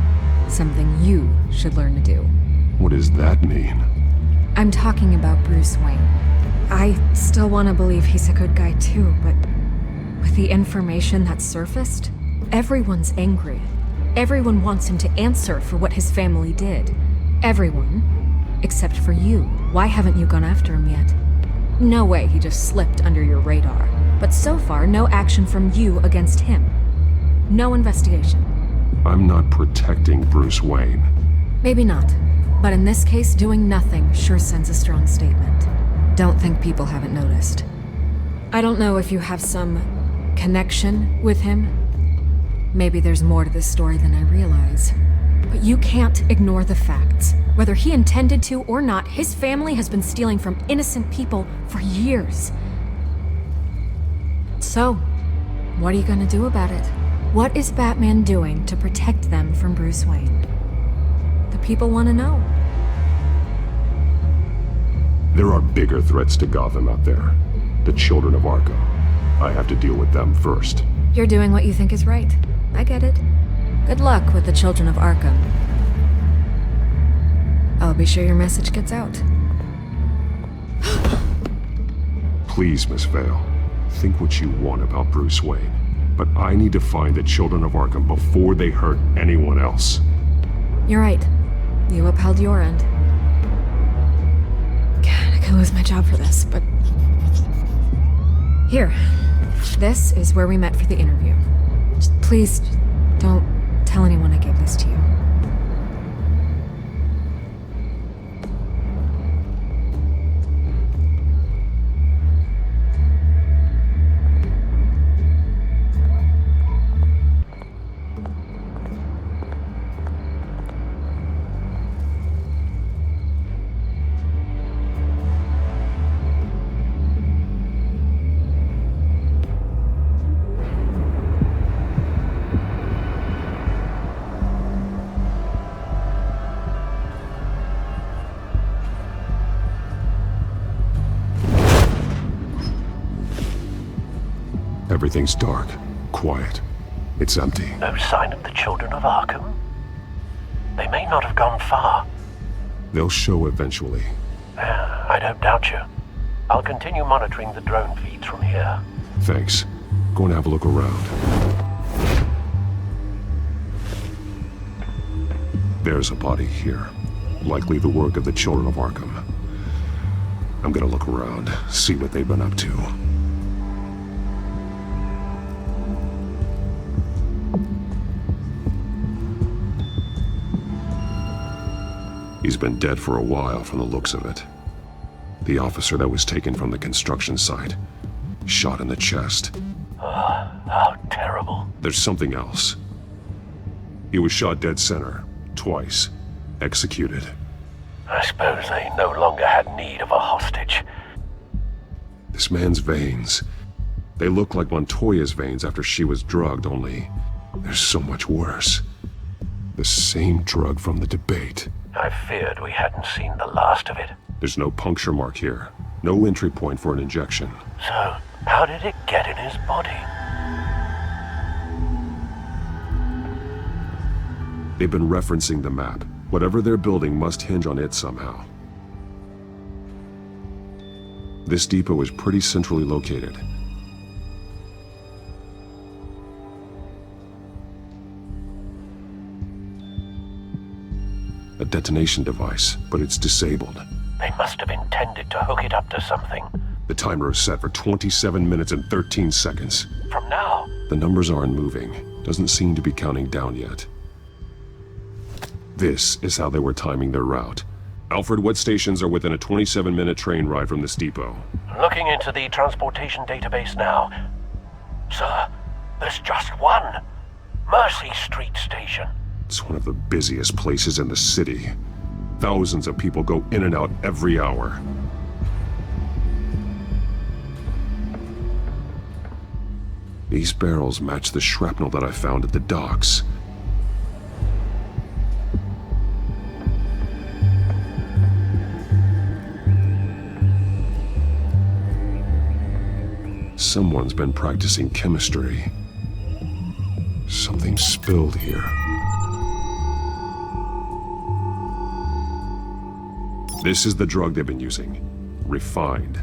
Speaker 20: Something you should learn to do.
Speaker 7: What does that mean?
Speaker 20: I'm talking about Bruce Wayne. I still want to believe he's a good guy too, but with the information that surfaced, everyone's angry. Everyone wants him to answer for what his family did. Everyone. Except for you. Why haven't you gone after him yet? No way he just slipped under your radar. But so far, no action from you against him. No investigation.
Speaker 7: I'm not protecting Bruce Wayne.
Speaker 20: Maybe not. But in this case, doing nothing sure sends a strong statement. Don't think people haven't noticed. I don't know if you have some connection with him. Maybe there's more to this story than I realize. But you can't ignore the facts. Whether he intended to or not, his family has been stealing from innocent people for years. So, what are you gonna do about it? What is Batman doing to protect them from Bruce Wayne? The people want to know.
Speaker 7: There are bigger threats to Gotham out there. The Children of Arkham. I have to deal with them first.
Speaker 20: You're doing what you think is right. I get it. Good luck with the Children of Arkham. I'll be sure your message gets out.
Speaker 7: Please, Miss Vale. Think what you want about Bruce Wayne. But I need to find the children of Arkham before they hurt anyone else.
Speaker 20: You're right. You upheld your end. God, I could lose my job for this, but... Here. This is where we met for the interview. Just please, don't tell anyone I gave this to you.
Speaker 7: Everything's dark, quiet. It's empty.
Speaker 9: No sign of the children of Arkham? They may not have gone far.
Speaker 7: They'll show eventually.
Speaker 9: I don't doubt you. I'll continue monitoring the drone feeds from here.
Speaker 7: Thanks. Go and have a look around. There's a body here. Likely the work of the children of Arkham. I'm gonna look around, see what they've been up to. He's been dead for a while from the looks of it. The officer that was taken from the construction site. Shot in the chest.
Speaker 9: How terrible.
Speaker 7: There's something else. He was shot dead center, twice. Executed.
Speaker 9: I suppose they no longer had need of a hostage.
Speaker 7: This man's veins. They look like Montoya's veins after she was drugged, only they're so much worse. The same drug from the debate.
Speaker 9: I feared we hadn't seen the last of it.
Speaker 7: There's no puncture mark here. No entry point for an injection.
Speaker 9: So, how did it get in his body?
Speaker 7: They've been referencing the map. Whatever they're building must hinge on it somehow. This depot is pretty centrally located. A detonation device, but it's disabled.
Speaker 9: They must have intended to hook it up to something.
Speaker 7: The timer is set for 27 minutes and 13 seconds.
Speaker 9: From now?
Speaker 7: The numbers aren't moving. Doesn't seem to be counting down yet. This is how they were timing their route. Alfred, what stations are within a 27-minute train ride from this depot?
Speaker 9: Looking into the transportation database now. Sir, there's just one. Mercy Street Station.
Speaker 7: It's one of the busiest places in the city. Thousands of people go in and out every hour. These barrels match the shrapnel that I found at the docks. Someone's been practicing chemistry. Something spilled here. This is the drug they've been using. Refined.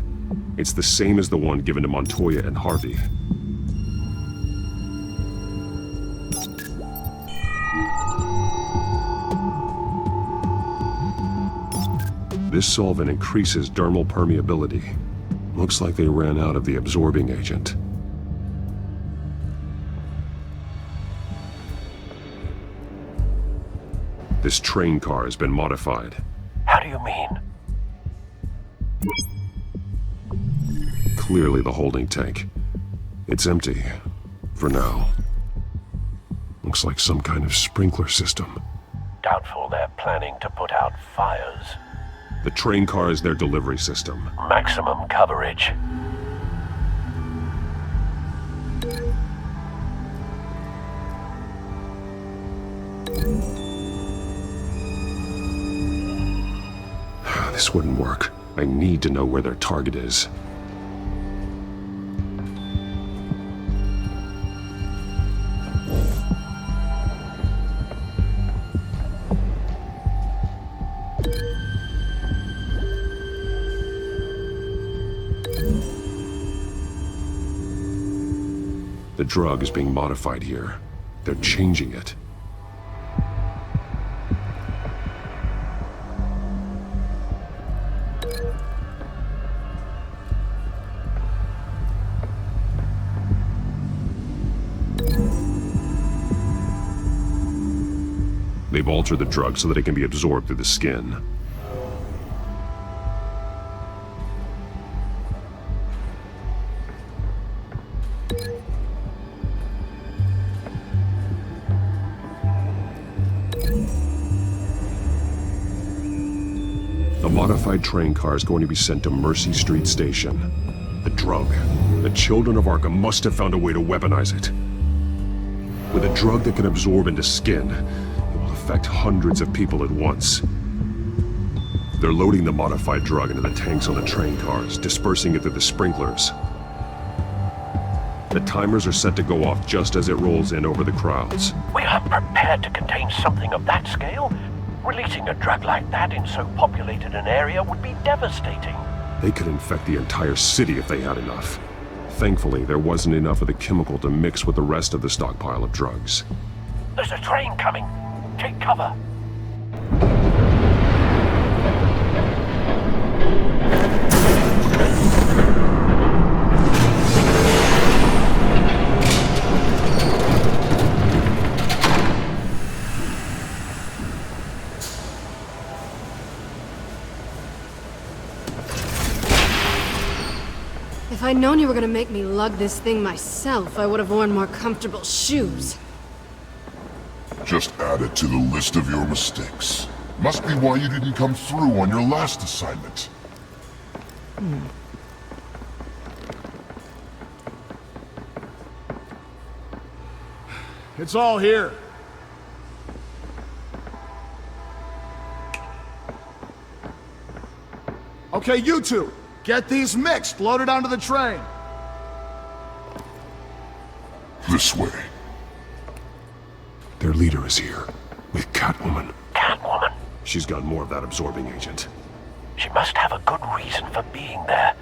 Speaker 7: It's the same as the one given to Montoya and Harvey. This solvent increases dermal permeability. Looks like they ran out of the absorbing agent. This train car has been modified.
Speaker 9: How do you mean?
Speaker 7: Clearly the holding tank. It's empty. For now. Looks like some kind of sprinkler system.
Speaker 9: Doubtful they're planning to put out fires.
Speaker 7: The train car is their delivery system.
Speaker 9: Maximum coverage.
Speaker 7: This wouldn't work. I need to know where their target is. The drug is being modified here. They're changing it. They've altered the drug so that it can be absorbed through the skin. The modified train car is going to be sent to Mercy Street Station. The drug. The children of Arkham must have found a way to weaponize it. With a drug that can absorb into skin, it will affect hundreds of people at once. They're loading the modified drug into the tanks on the train cars, dispersing it through the sprinklers. The timers are set to go off just as it rolls in over the crowds.
Speaker 9: We aren't prepared to contain something of that scale. Releasing a drug like that in so populated an area would be devastating.
Speaker 7: They could infect the entire city if they had enough. Thankfully, there wasn't enough of the chemical to mix with the rest of the stockpile of drugs.
Speaker 9: There's a train coming. Take cover.
Speaker 21: If I'd known you were gonna make me lug this thing myself, I would have worn more comfortable shoes.
Speaker 22: Just add it to the list of your mistakes. Must be why you didn't come through on your last assignment.
Speaker 13: It's all here. Okay, you two, get these mixed, loaded onto the train.
Speaker 22: This way.
Speaker 7: Their leader is here, with Catwoman.
Speaker 9: Catwoman?
Speaker 7: She's got more of that absorbing agent.
Speaker 9: She must have a good reason for being there.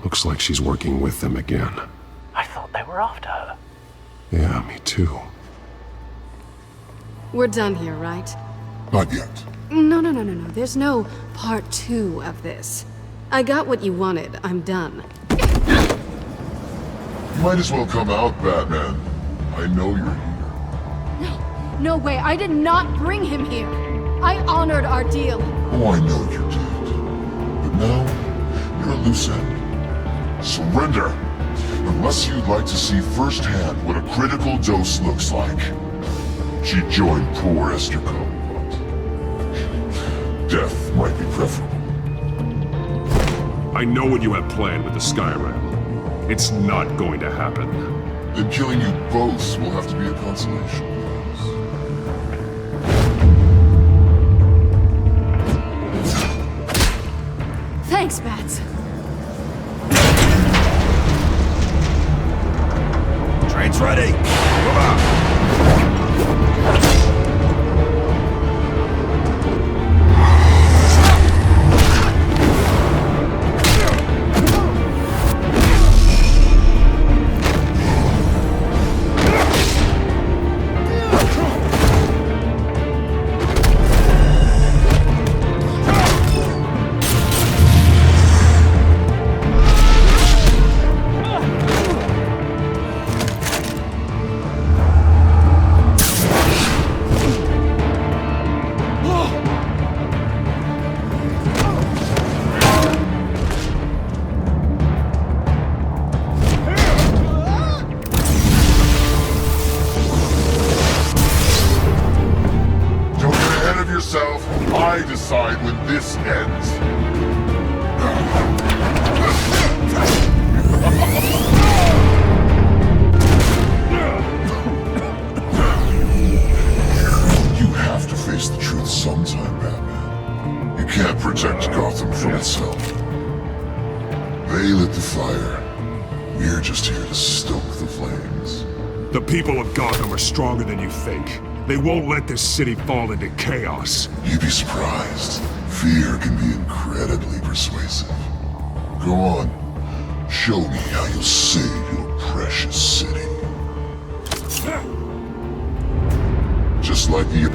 Speaker 7: Looks like she's working with them again.
Speaker 9: I thought they were after her.
Speaker 7: Yeah, me too.
Speaker 21: We're done here, right?
Speaker 22: Not yet.
Speaker 21: No. There's no part 2 of this. I got what you wanted. I'm done.
Speaker 22: You might as well come out, Batman. I know you're here.
Speaker 21: No way. I did not bring him here. I honored our deal.
Speaker 22: Oh, I know you did. But now, you're a loose end. Surrender! Unless you'd like to see firsthand what a critical dose looks like. She joined poor Esther Combs. Death might be preferable.
Speaker 7: I know what you have planned with the Skyrim. It's not going to happen.
Speaker 22: Then killing you both will have to be a consolation.
Speaker 21: Thanks, Bats.
Speaker 13: Train's ready. Move out.
Speaker 22: I decide when this ends. You have to face the truth sometime, Batman. You can't protect Gotham from itself. They lit the fire. We're just here to stoke the flames.
Speaker 7: The people of Gotham are stronger than you think. They won't let this city fall into chaos.
Speaker 22: You'd be surprised. Fear can be incredibly persuasive. Go on. Show me how you'll save your precious city. Just like the...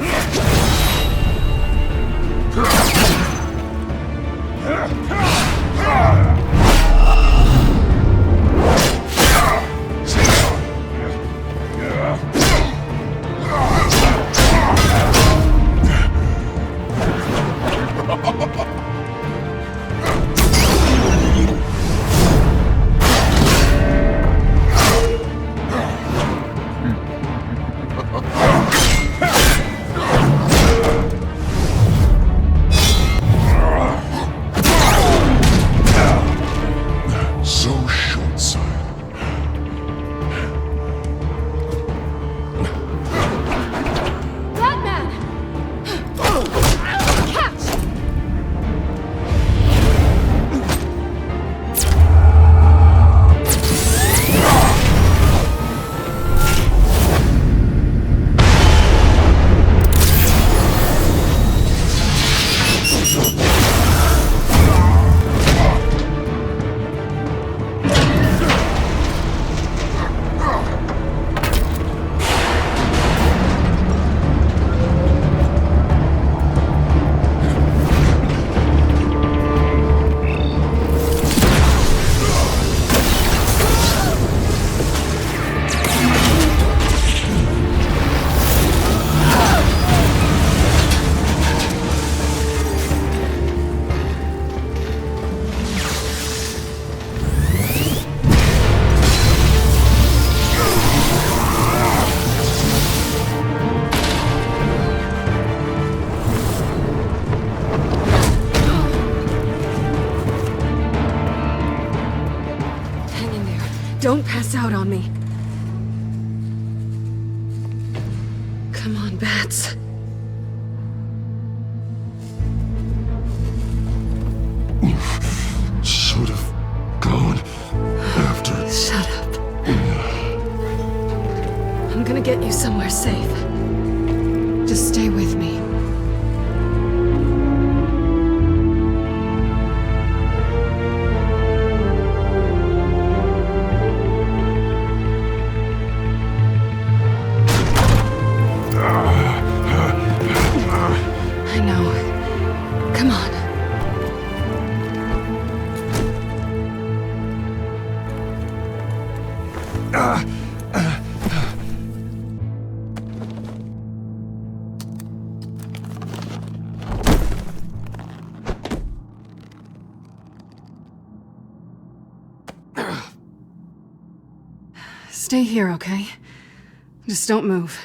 Speaker 20: Don't pass out on me. Come on, Bats.
Speaker 22: You should have gone after...
Speaker 20: Shut up. I'm gonna get you somewhere safe. Just stay with me. Stay here, okay? Just don't move.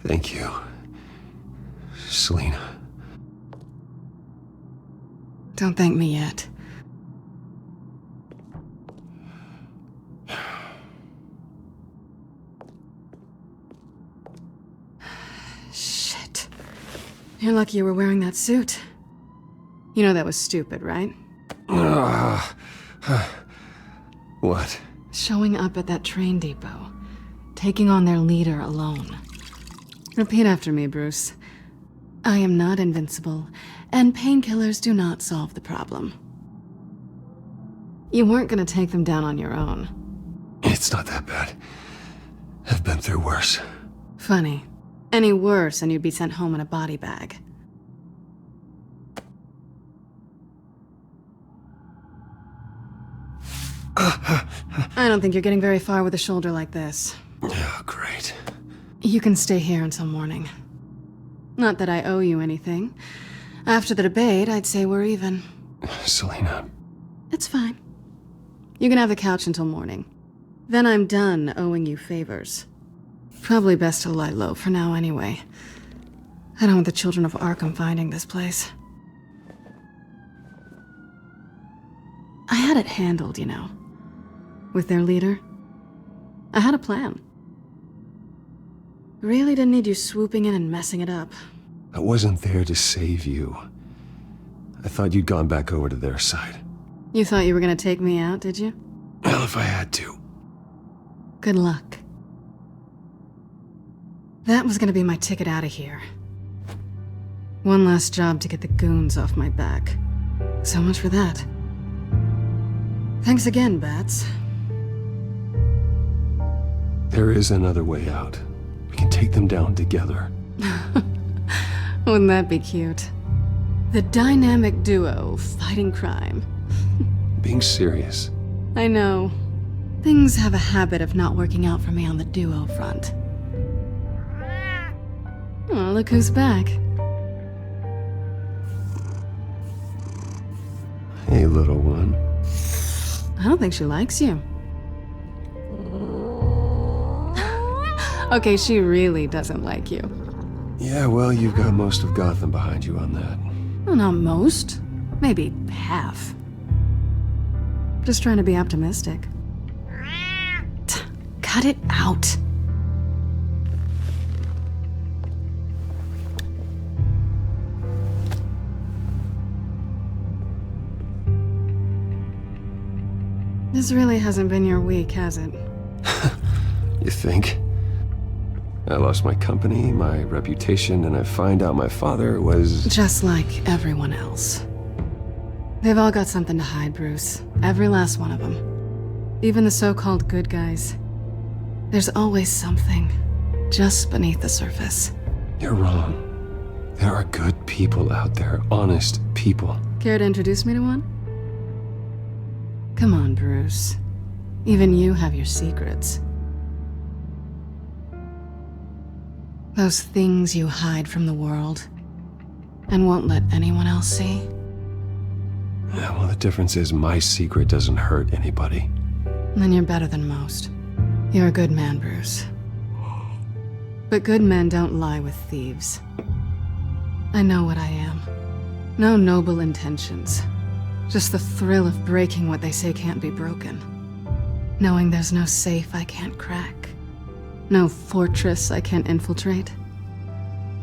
Speaker 3: Thank you, Selina.
Speaker 20: Don't thank me yet. Shit. You're lucky you were wearing that suit. You know that was stupid, right?
Speaker 3: What?
Speaker 20: Showing up at that train depot. Taking on their leader alone. Repeat after me, Bruce. I am not invincible, and painkillers do not solve the problem. You weren't gonna take them down on your own.
Speaker 3: It's not that bad. I've been through worse.
Speaker 20: Funny. Any worse and you'd be sent home in a body bag. I don't think you're getting very far with a shoulder like this.
Speaker 3: Oh, great.
Speaker 20: You can stay here until morning. Not that I owe you anything. After the debate, I'd say we're even.
Speaker 3: Selina.
Speaker 20: It's fine. You can have the couch until morning. Then I'm done owing you favors. Probably best to lie low for now anyway. I don't want the children of Arkham finding this place. I had it handled, you know. With their leader. I had a plan. Really didn't need you swooping in and messing it up.
Speaker 3: I wasn't there to save you. I thought you'd gone back over to their side.
Speaker 20: You thought you were gonna take me out, did you?
Speaker 3: Well, if I had to.
Speaker 20: Good luck. That was gonna be my ticket out of here.
Speaker 21: One last job to get the goons off my back. So much for that. Thanks again, Bats.
Speaker 3: There is another way out. We can take them down together.
Speaker 21: Wouldn't that be cute? The dynamic duo fighting crime.
Speaker 3: Being serious.
Speaker 21: I know. Things have a habit of not working out for me on the duo front. Oh, look who's back.
Speaker 3: Hey, little one.
Speaker 21: I don't think she likes you. Okay, she really doesn't like you.
Speaker 3: Yeah, well, you've got most of Gotham behind you on that.
Speaker 21: Well, not most. Maybe half. Just trying to be optimistic. Cut it out. This really hasn't been your week, has it?
Speaker 3: You think? I lost my company, my reputation, and I find out my father was...
Speaker 21: Just like everyone else. They've all got something to hide, Bruce. Every last one of them. Even the so-called good guys. There's always something just beneath the surface.
Speaker 3: You're wrong. There are good people out there, honest people.
Speaker 21: Care to introduce me to one? Come on, Bruce. Even you have your secrets. Those things you hide from the world and won't let anyone else see.
Speaker 3: Yeah, well, the difference is my secret doesn't hurt anybody.
Speaker 21: Then you're better than most. You're a good man, Bruce. But good men don't lie with thieves. I know what I am. No noble intentions. Just the thrill of breaking what they say can't be broken. Knowing there's no safe I can't crack. No fortress I can't infiltrate.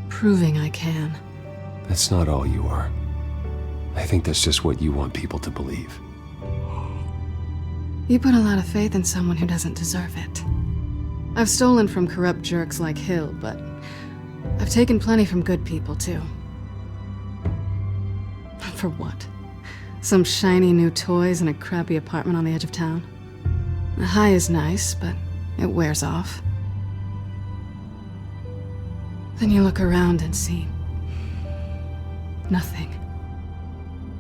Speaker 21: Proving I can.
Speaker 3: That's not all you are. I think that's just what you want people to believe.
Speaker 21: You put a lot of faith in someone who doesn't deserve it. I've stolen from corrupt jerks like Hill, but I've taken plenty from good people, too. For what? Some shiny new toys and a crappy apartment on the edge of town? The high is nice, but it wears off. Then you look around and see nothing.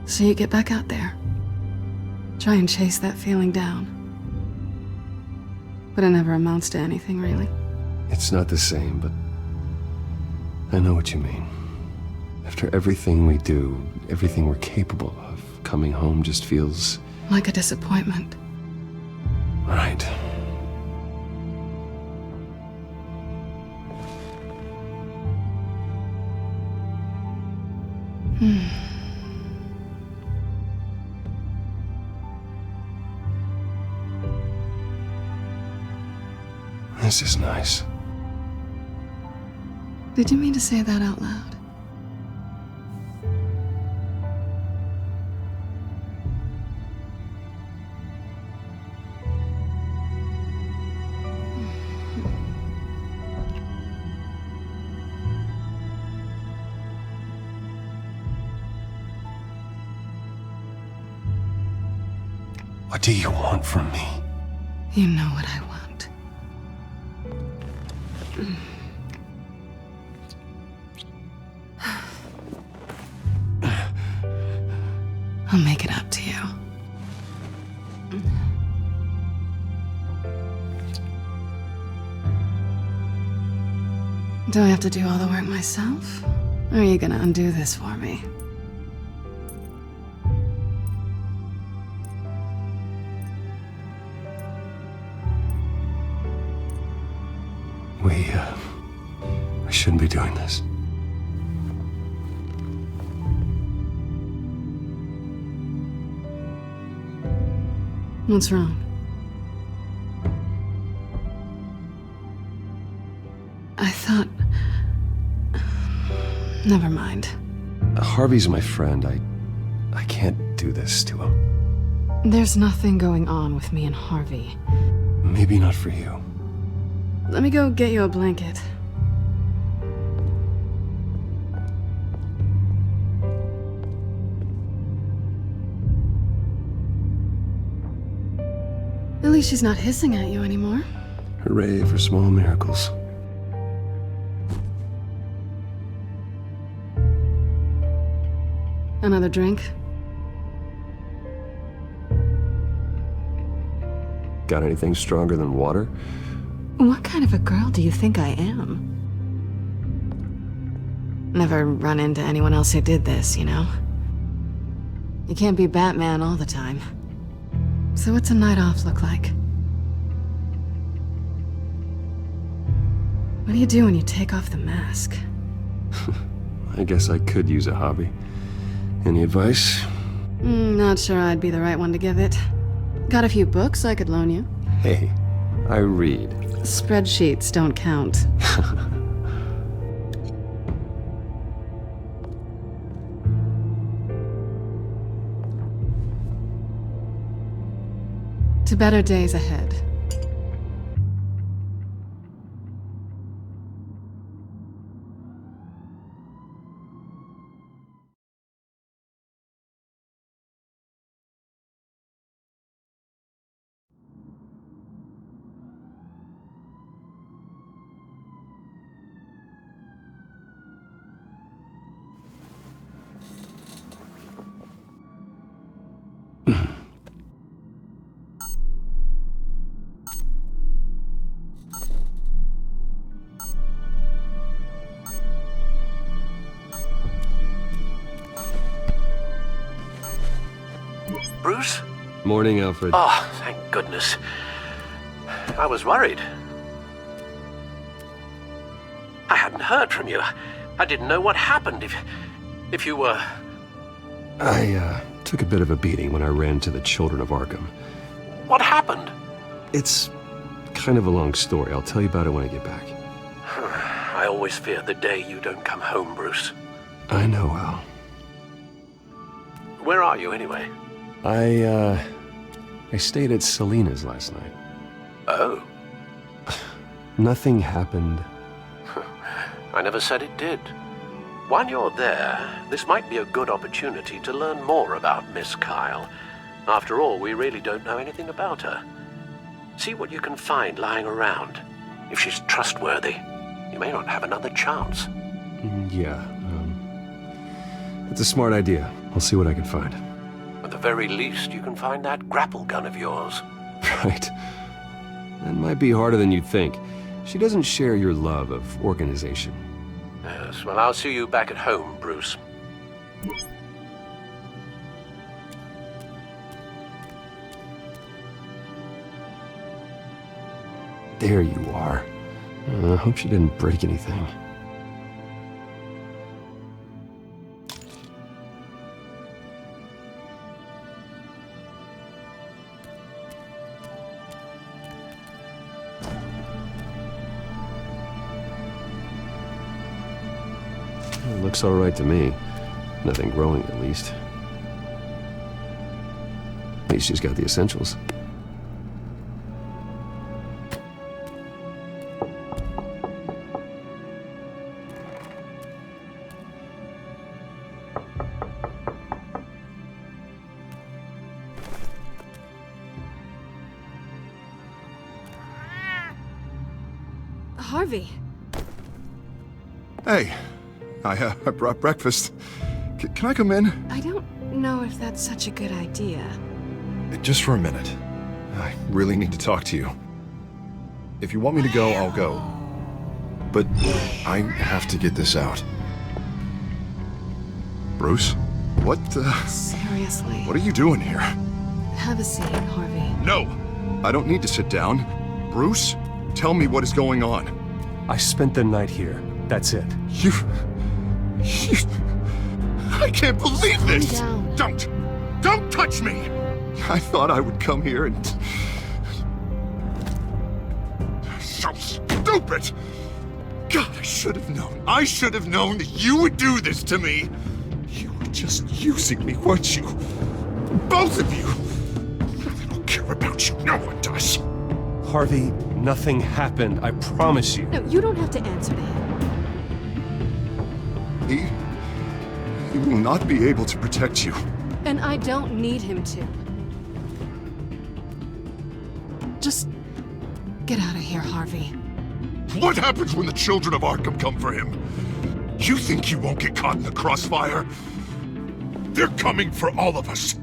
Speaker 21: So you get back out there. Try and chase that feeling down. But it never amounts to anything, really.
Speaker 3: It's not the same, but I know what you mean. After everything we do, everything we're capable of, coming home just feels...
Speaker 21: like a disappointment.
Speaker 3: Right. This is nice.
Speaker 21: Did you mean to say that out loud?
Speaker 3: What do you want from me?
Speaker 21: You know what I want. I'll make it up to you. Do I have to do all the work myself? Or are you gonna undo this for me?
Speaker 3: We shouldn't be doing this.
Speaker 21: What's wrong? I thought... Never mind.
Speaker 3: Harvey's my friend. I can't do this to him.
Speaker 21: There's nothing going on with me and Harvey.
Speaker 3: Maybe not for you.
Speaker 21: Let me go get you a blanket. least she's not hissing at you anymore.
Speaker 3: Hooray for small miracles.
Speaker 21: Another drink?
Speaker 3: Got anything stronger than water?
Speaker 21: What kind of a girl do you think I am? Never run into anyone else who did this, you know? You can't be Batman all the time. So what's a night off look like? What do you do when you take off the mask?
Speaker 3: I guess I could use a hobby. Any advice?
Speaker 21: Not sure I'd be the right one to give it. Got a few books I could loan you.
Speaker 3: Hey, I read.
Speaker 21: Spreadsheets don't count. To better days ahead.
Speaker 9: Bruce?
Speaker 3: Morning, Alfred.
Speaker 9: Oh, thank goodness. I was worried. I hadn't heard from you. I didn't know what happened if you were...
Speaker 3: I took a bit of a beating when I ran to the Children of Arkham.
Speaker 9: What happened?
Speaker 3: It's kind of a long story. I'll tell you about it when I get back.
Speaker 9: I always fear the day you don't come home, Bruce.
Speaker 3: I know, Al.
Speaker 9: Where are you, anyway?
Speaker 3: I stayed at Selina's last night.
Speaker 9: Oh.
Speaker 3: Nothing happened.
Speaker 9: I never said it did. While you're there, this might be a good opportunity to learn more about Miss Kyle. After all, we really don't know anything about her. See what you can find lying around. If she's trustworthy, you may not have another chance.
Speaker 3: Yeah, it's a smart idea. I'll see what I can find.
Speaker 9: At the very least, you can find that grapple gun of yours.
Speaker 3: Right. That might be harder than you'd think. She doesn't share your love of organization.
Speaker 9: Yes, well, I'll see you back at home, Bruce.
Speaker 3: There you are. I hope she didn't break anything. Looks all right to me. Nothing growing, at least. At least she's got the essentials.
Speaker 21: Harvey.
Speaker 2: Hey, I brought breakfast. Can I come in?
Speaker 21: I don't know if that's such a good idea.
Speaker 2: Just for a minute. I really need to talk to you. If you want me to go, I'll go. But I have to get this out. Bruce? What
Speaker 21: Seriously.
Speaker 2: What are you doing here?
Speaker 21: Have a seat, Harvey.
Speaker 2: No! I don't need to sit down. Bruce, tell me what is going on.
Speaker 3: I spent the night here. That's it.
Speaker 2: You... I can't believe this!
Speaker 21: Calm
Speaker 2: down. Don't touch me! I thought I would come here and... So stupid! God, I should have known. I should have known that you would do this to me. You were just using me, weren't you? Both of you! I don't care about you. No one does.
Speaker 3: Harvey, nothing happened. I promise you.
Speaker 21: No, you don't have to answer to him.
Speaker 2: He will not be able to protect you.
Speaker 21: And I don't need him to. Just get out of here, Harvey.
Speaker 2: What happens when the children of Arkham come for him? You think he won't get caught in the crossfire? They're coming for all of us.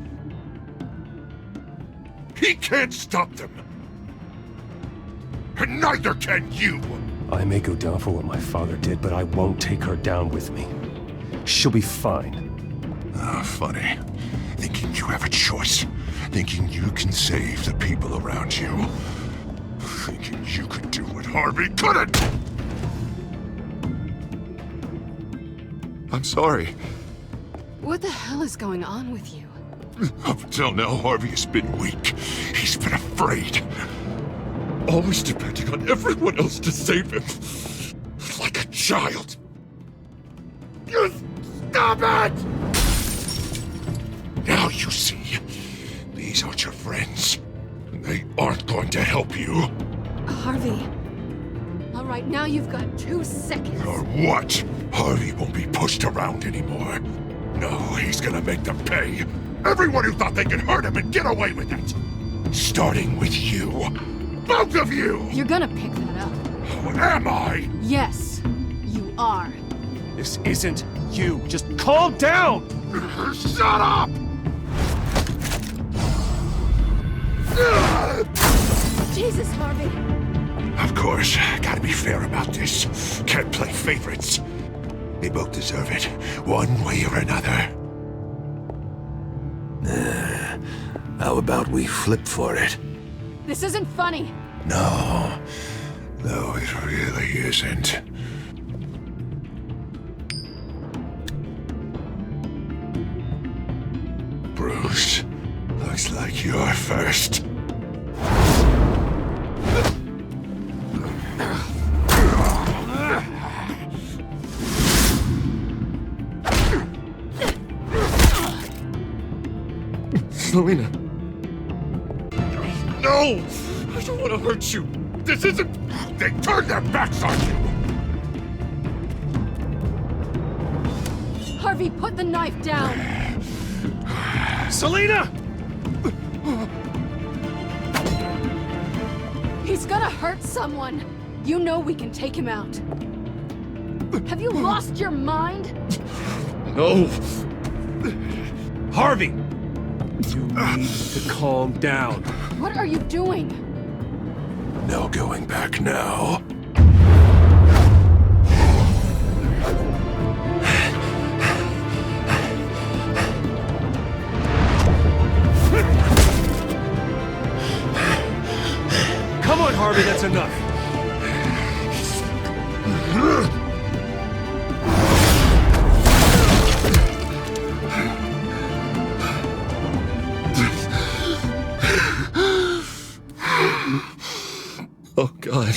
Speaker 2: He can't stop them. And neither can you.
Speaker 3: I may go down for what my father did, but I won't take her down with me. She'll be fine.
Speaker 2: Ah, funny. Thinking you have a choice. Thinking you can save the people around you. Thinking you could do what Harvey couldn't! I'm sorry.
Speaker 21: What the hell is going on with you?
Speaker 2: Up until now, Harvey has been weak. He's been afraid. Always depending on everyone else to save him. Like a child. Stop it! Now you see, these aren't your friends. They aren't going to help you.
Speaker 21: Harvey. All right, now you've got 2 seconds.
Speaker 2: Or what? Harvey won't be pushed around anymore. No, he's gonna make them pay. Everyone who thought they could hurt him and get away with it. Starting with you. Both of you!
Speaker 21: You're gonna pick that up.
Speaker 2: Oh, am I?
Speaker 21: Yes, you are.
Speaker 3: This isn't you. Just calm down!
Speaker 2: Shut up!
Speaker 21: Jesus, Harvey.
Speaker 2: Of course, gotta be fair about this. Can't play favorites. They both deserve it, one way or another. How about we flip for it?
Speaker 21: This isn't funny.
Speaker 2: No, it really isn't. Bruce, looks like you're first. Selina. No! I don't want to hurt you. This isn't... They turned their backs on you!
Speaker 21: Harvey, put the knife down!
Speaker 3: Selina!
Speaker 21: He's gonna hurt someone! You know we can take him out. Have you lost your mind?
Speaker 2: No!
Speaker 3: Harvey! You need to calm down.
Speaker 21: What are you doing?
Speaker 2: No going back now.
Speaker 3: Come on, Harvey, that's enough.
Speaker 2: Oh, God.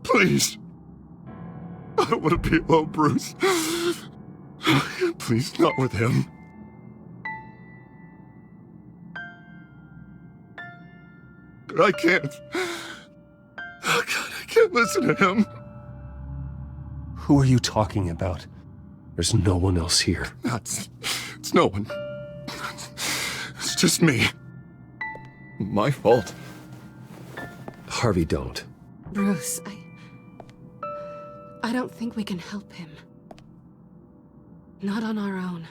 Speaker 2: Please. I don't want to be alone, Bruce. Please, not with him. But I can't. Oh, God, I can't listen to him.
Speaker 3: Who are you talking about? There's no one else here.
Speaker 2: It's no one. It's just me. My fault.
Speaker 3: Harvey, don't.
Speaker 21: Bruce, I don't think we can help him. Not on our own.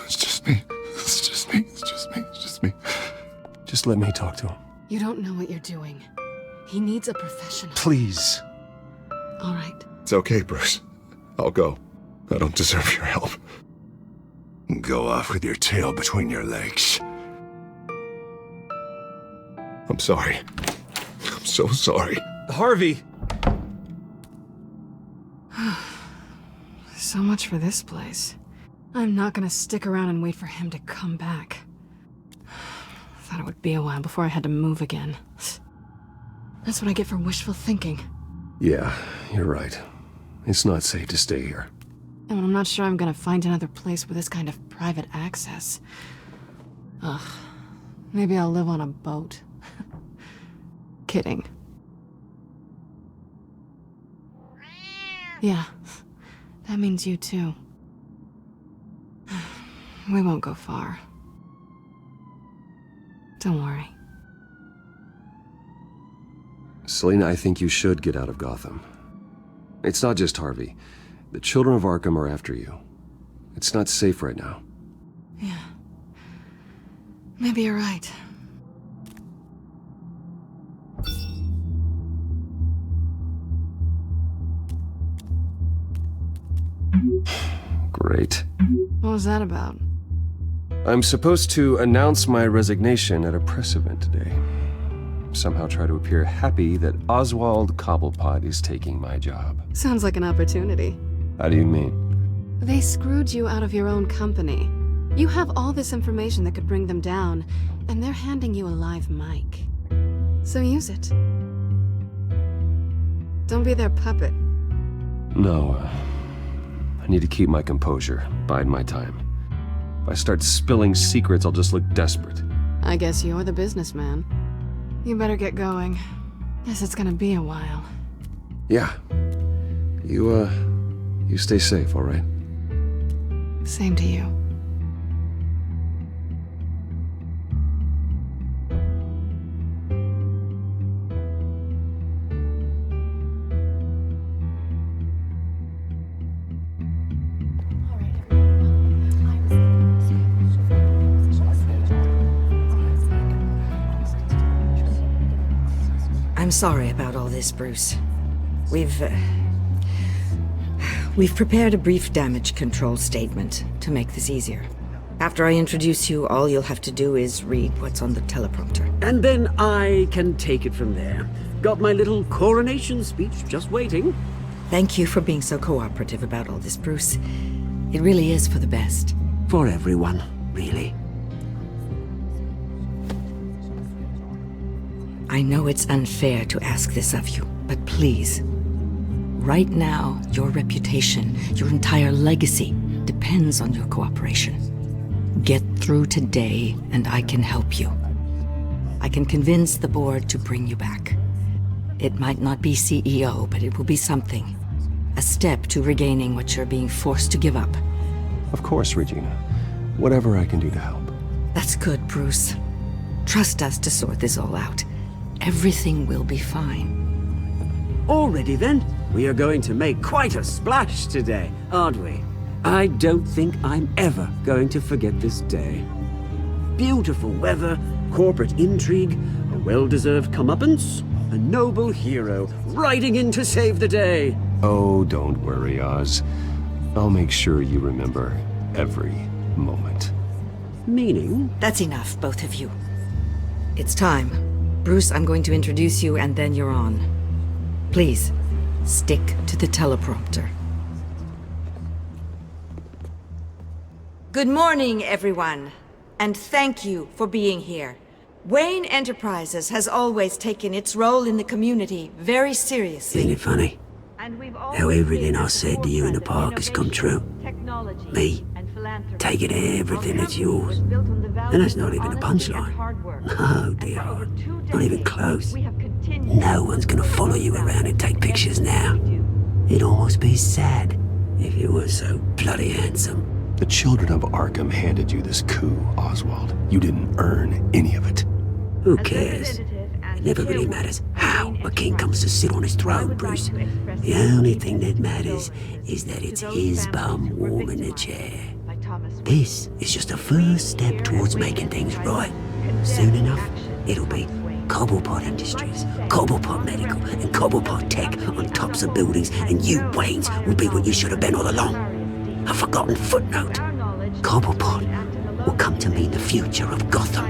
Speaker 2: It's just me. It's just me. It's just me. It's just me.
Speaker 3: Just let me talk to him.
Speaker 21: You don't know what you're doing. He needs a professional.
Speaker 3: Please.
Speaker 21: All right.
Speaker 2: It's okay, Bruce. I'll go. I don't deserve your help. Go off with your tail between your legs. I'm sorry. I'm so sorry.
Speaker 3: Harvey!
Speaker 21: So much for this place. I'm not gonna stick around and wait for him to come back. Thought it would be a while before I had to move again. That's what I get for wishful thinking.
Speaker 3: Yeah, you're right. It's not safe to stay here.
Speaker 21: And I'm not sure I'm gonna find another place with this kind of private access. Ugh. Maybe I'll live on a boat. Kidding. Yeah. That means you too. We won't go far. Don't worry.
Speaker 3: Selina, I think you should get out of Gotham. It's not just Harvey. The children of Arkham are after you. It's not safe right now.
Speaker 21: Yeah. Maybe you're right.
Speaker 3: Great.
Speaker 21: What was that about?
Speaker 3: I'm supposed to announce my resignation at a press event today. Somehow try to appear happy that Oswald Cobblepot is taking my job.
Speaker 21: Sounds like an opportunity.
Speaker 3: How do you mean?
Speaker 21: They screwed you out of your own company. You have all this information that could bring them down, and they're handing you a live mic. So use it. Don't be their puppet.
Speaker 3: No, I need to keep my composure, bide my time. If I start spilling secrets, I'll just look desperate.
Speaker 21: I guess you're the businessman. You better get going. Guess it's gonna be a while.
Speaker 3: Yeah. You stay safe, all right?
Speaker 21: Same to you.
Speaker 15: I'm sorry about all this, Bruce. We've prepared a brief damage control statement to make this easier. After I introduce you, all you'll have to do is read what's on the teleprompter.
Speaker 16: And then I can take it from there. Got my little coronation speech just waiting.
Speaker 15: Thank you for being so cooperative about all this, Bruce. It really is for the best.
Speaker 16: For everyone, really.
Speaker 15: I know it's unfair to ask this of you, but please. Right now, your reputation, your entire legacy, depends on your cooperation. Get through today, and I can help you. I can convince the board to bring you back. It might not be CEO, but it will be something. A step to regaining what you're being forced to give up.
Speaker 3: Of course, Regina. Whatever I can do to help.
Speaker 15: That's good, Bruce. Trust us to sort this all out. Everything will be fine.
Speaker 16: Already then, we are going to make quite a splash today, aren't we? I don't think I'm ever going to forget this day. Beautiful weather, corporate intrigue, a well-deserved comeuppance, a noble hero riding in to save the day.
Speaker 3: Oh, don't worry, Oz. I'll make sure you remember every moment.
Speaker 16: Meaning?
Speaker 15: That's enough, both of you. It's time. Bruce, I'm going to introduce you, and then you're on. Please, stick to the teleprompter. Good morning, everyone, and thank you for being here. Wayne Enterprises has always taken its role in the community very seriously.
Speaker 16: Isn't it funny? How everything I said to you in the park has come true. Me, taking everything that's yours. And that's not even a punchline. No, dear heart. Not even close. No one's gonna follow you around and take pictures now. It'd almost be sad if you were so bloody handsome.
Speaker 3: The children of Arkham handed you this coup, Oswald. You didn't earn any of it.
Speaker 16: Who cares? It never really matters how a king comes to sit on his throne, Bruce. The only thing that matters is that it's his bum warming the chair. This is just a first step towards making things right. Soon enough, it'll be Cobblepot Industries, Cobblepot Medical, and Cobblepot Tech on tops of buildings, and you, Waynes, will be what you should have been all along. A forgotten footnote. Cobblepot will come to mean the future of Gotham.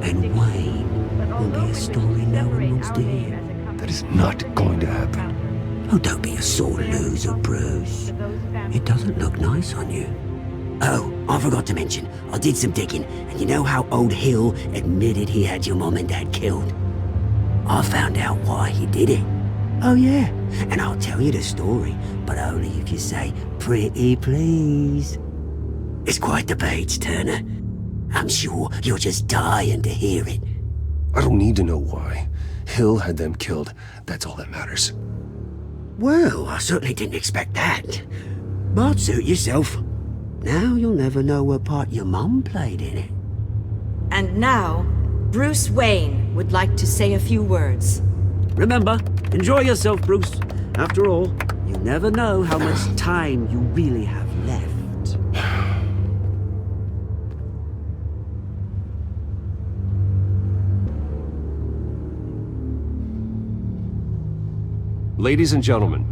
Speaker 16: And Wayne will be a story no one wants to hear.
Speaker 3: That is not going to happen.
Speaker 16: Oh, don't be a sore loser, Bruce. It doesn't look nice on you. Oh, I forgot to mention, I did some digging, and you know how old Hill admitted he had your mom and dad killed? I found out why he did it. Oh yeah, and I'll tell you the story, but only if you say, pretty please. It's quite the page, Turner. I'm sure you're just dying to hear it.
Speaker 3: I don't need to know why. Hill had them killed. That's all that matters.
Speaker 16: Well, I certainly didn't expect that. But suit yourself. Now you'll never know what part your mum played in it.
Speaker 15: And now, Bruce Wayne would like to say a few words.
Speaker 16: Remember, enjoy yourself, Bruce. After all, you never know how much time you really have left.
Speaker 3: Ladies and gentlemen,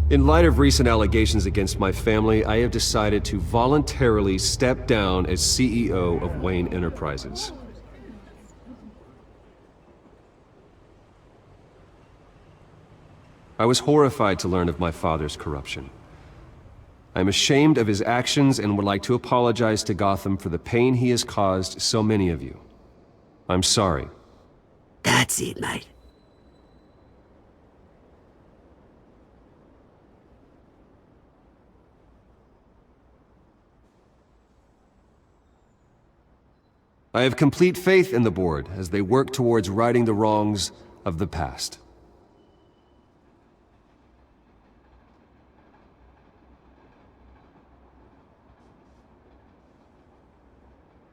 Speaker 3: in light of recent allegations against my family, I have decided to voluntarily step down as CEO of Wayne Enterprises. I was horrified to learn of my father's corruption. I am ashamed of his actions and would like to apologize to Gotham for the pain he has caused so many of you. I'm sorry.
Speaker 16: That's it, mate.
Speaker 3: I have complete faith in the board as they work towards righting the wrongs of the past.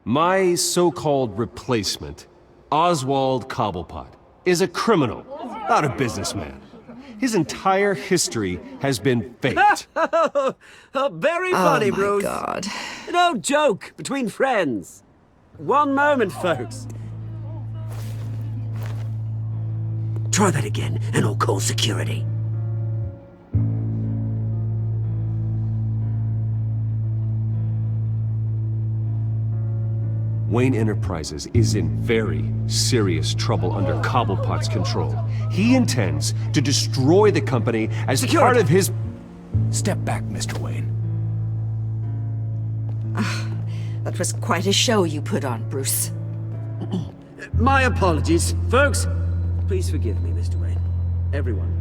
Speaker 3: My so-called replacement, Oswald Cobblepot, is a criminal, not a businessman. His entire history has been faked.
Speaker 16: Very funny, Bruce.
Speaker 15: Oh my God.
Speaker 16: No joke between friends. One moment, folks. Try that again, and I'll call security.
Speaker 3: Wayne Enterprises is in very serious trouble under Cobblepot's control. He intends to destroy the company as part of his...
Speaker 8: Step back, Mr. Wayne.
Speaker 15: That was quite a show you put on, Bruce.
Speaker 16: My apologies. Folks, please forgive me, Mr. Wayne. Everyone.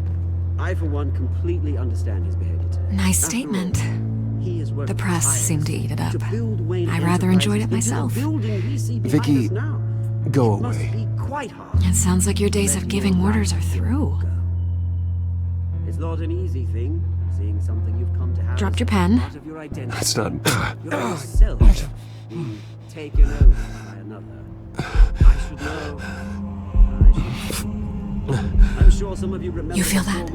Speaker 16: I, for one, completely understand his behavior today.
Speaker 20: Nice statement. The press seemed to eat it up. I rather enjoyed it myself.
Speaker 3: Vicky, go away.
Speaker 20: It sounds like your days of giving orders are through.
Speaker 16: It's not an easy thing, seeing something you've come to have.
Speaker 20: Dropped your pen.
Speaker 16: Part of your identity.
Speaker 3: That's not...
Speaker 16: Your own self. Taken over by another. I should know. I'm sure some of you remember.
Speaker 20: You feel that?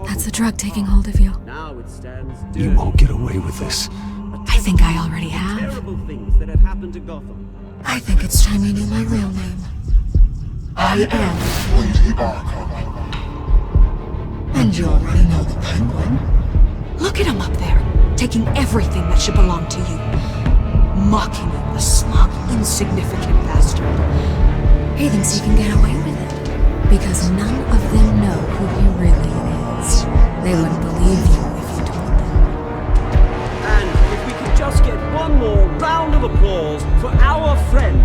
Speaker 20: That's the drug taking hold of you.
Speaker 16: Now it stands.
Speaker 3: You won't get away with this.
Speaker 20: I think I already have.
Speaker 16: Terrible things that have happened to Gotham.
Speaker 20: I think it's time you knew my real name. I am
Speaker 22: Lady Arkham.
Speaker 20: And you already know the Penguin. Look at him up there, taking everything that should belong to you. Mocking you, a smug, insignificant bastard. He thinks he can get away with it, because none of them know who he really is. They wouldn't believe you if you told them.
Speaker 16: And if we could just get one more round of applause for our friend,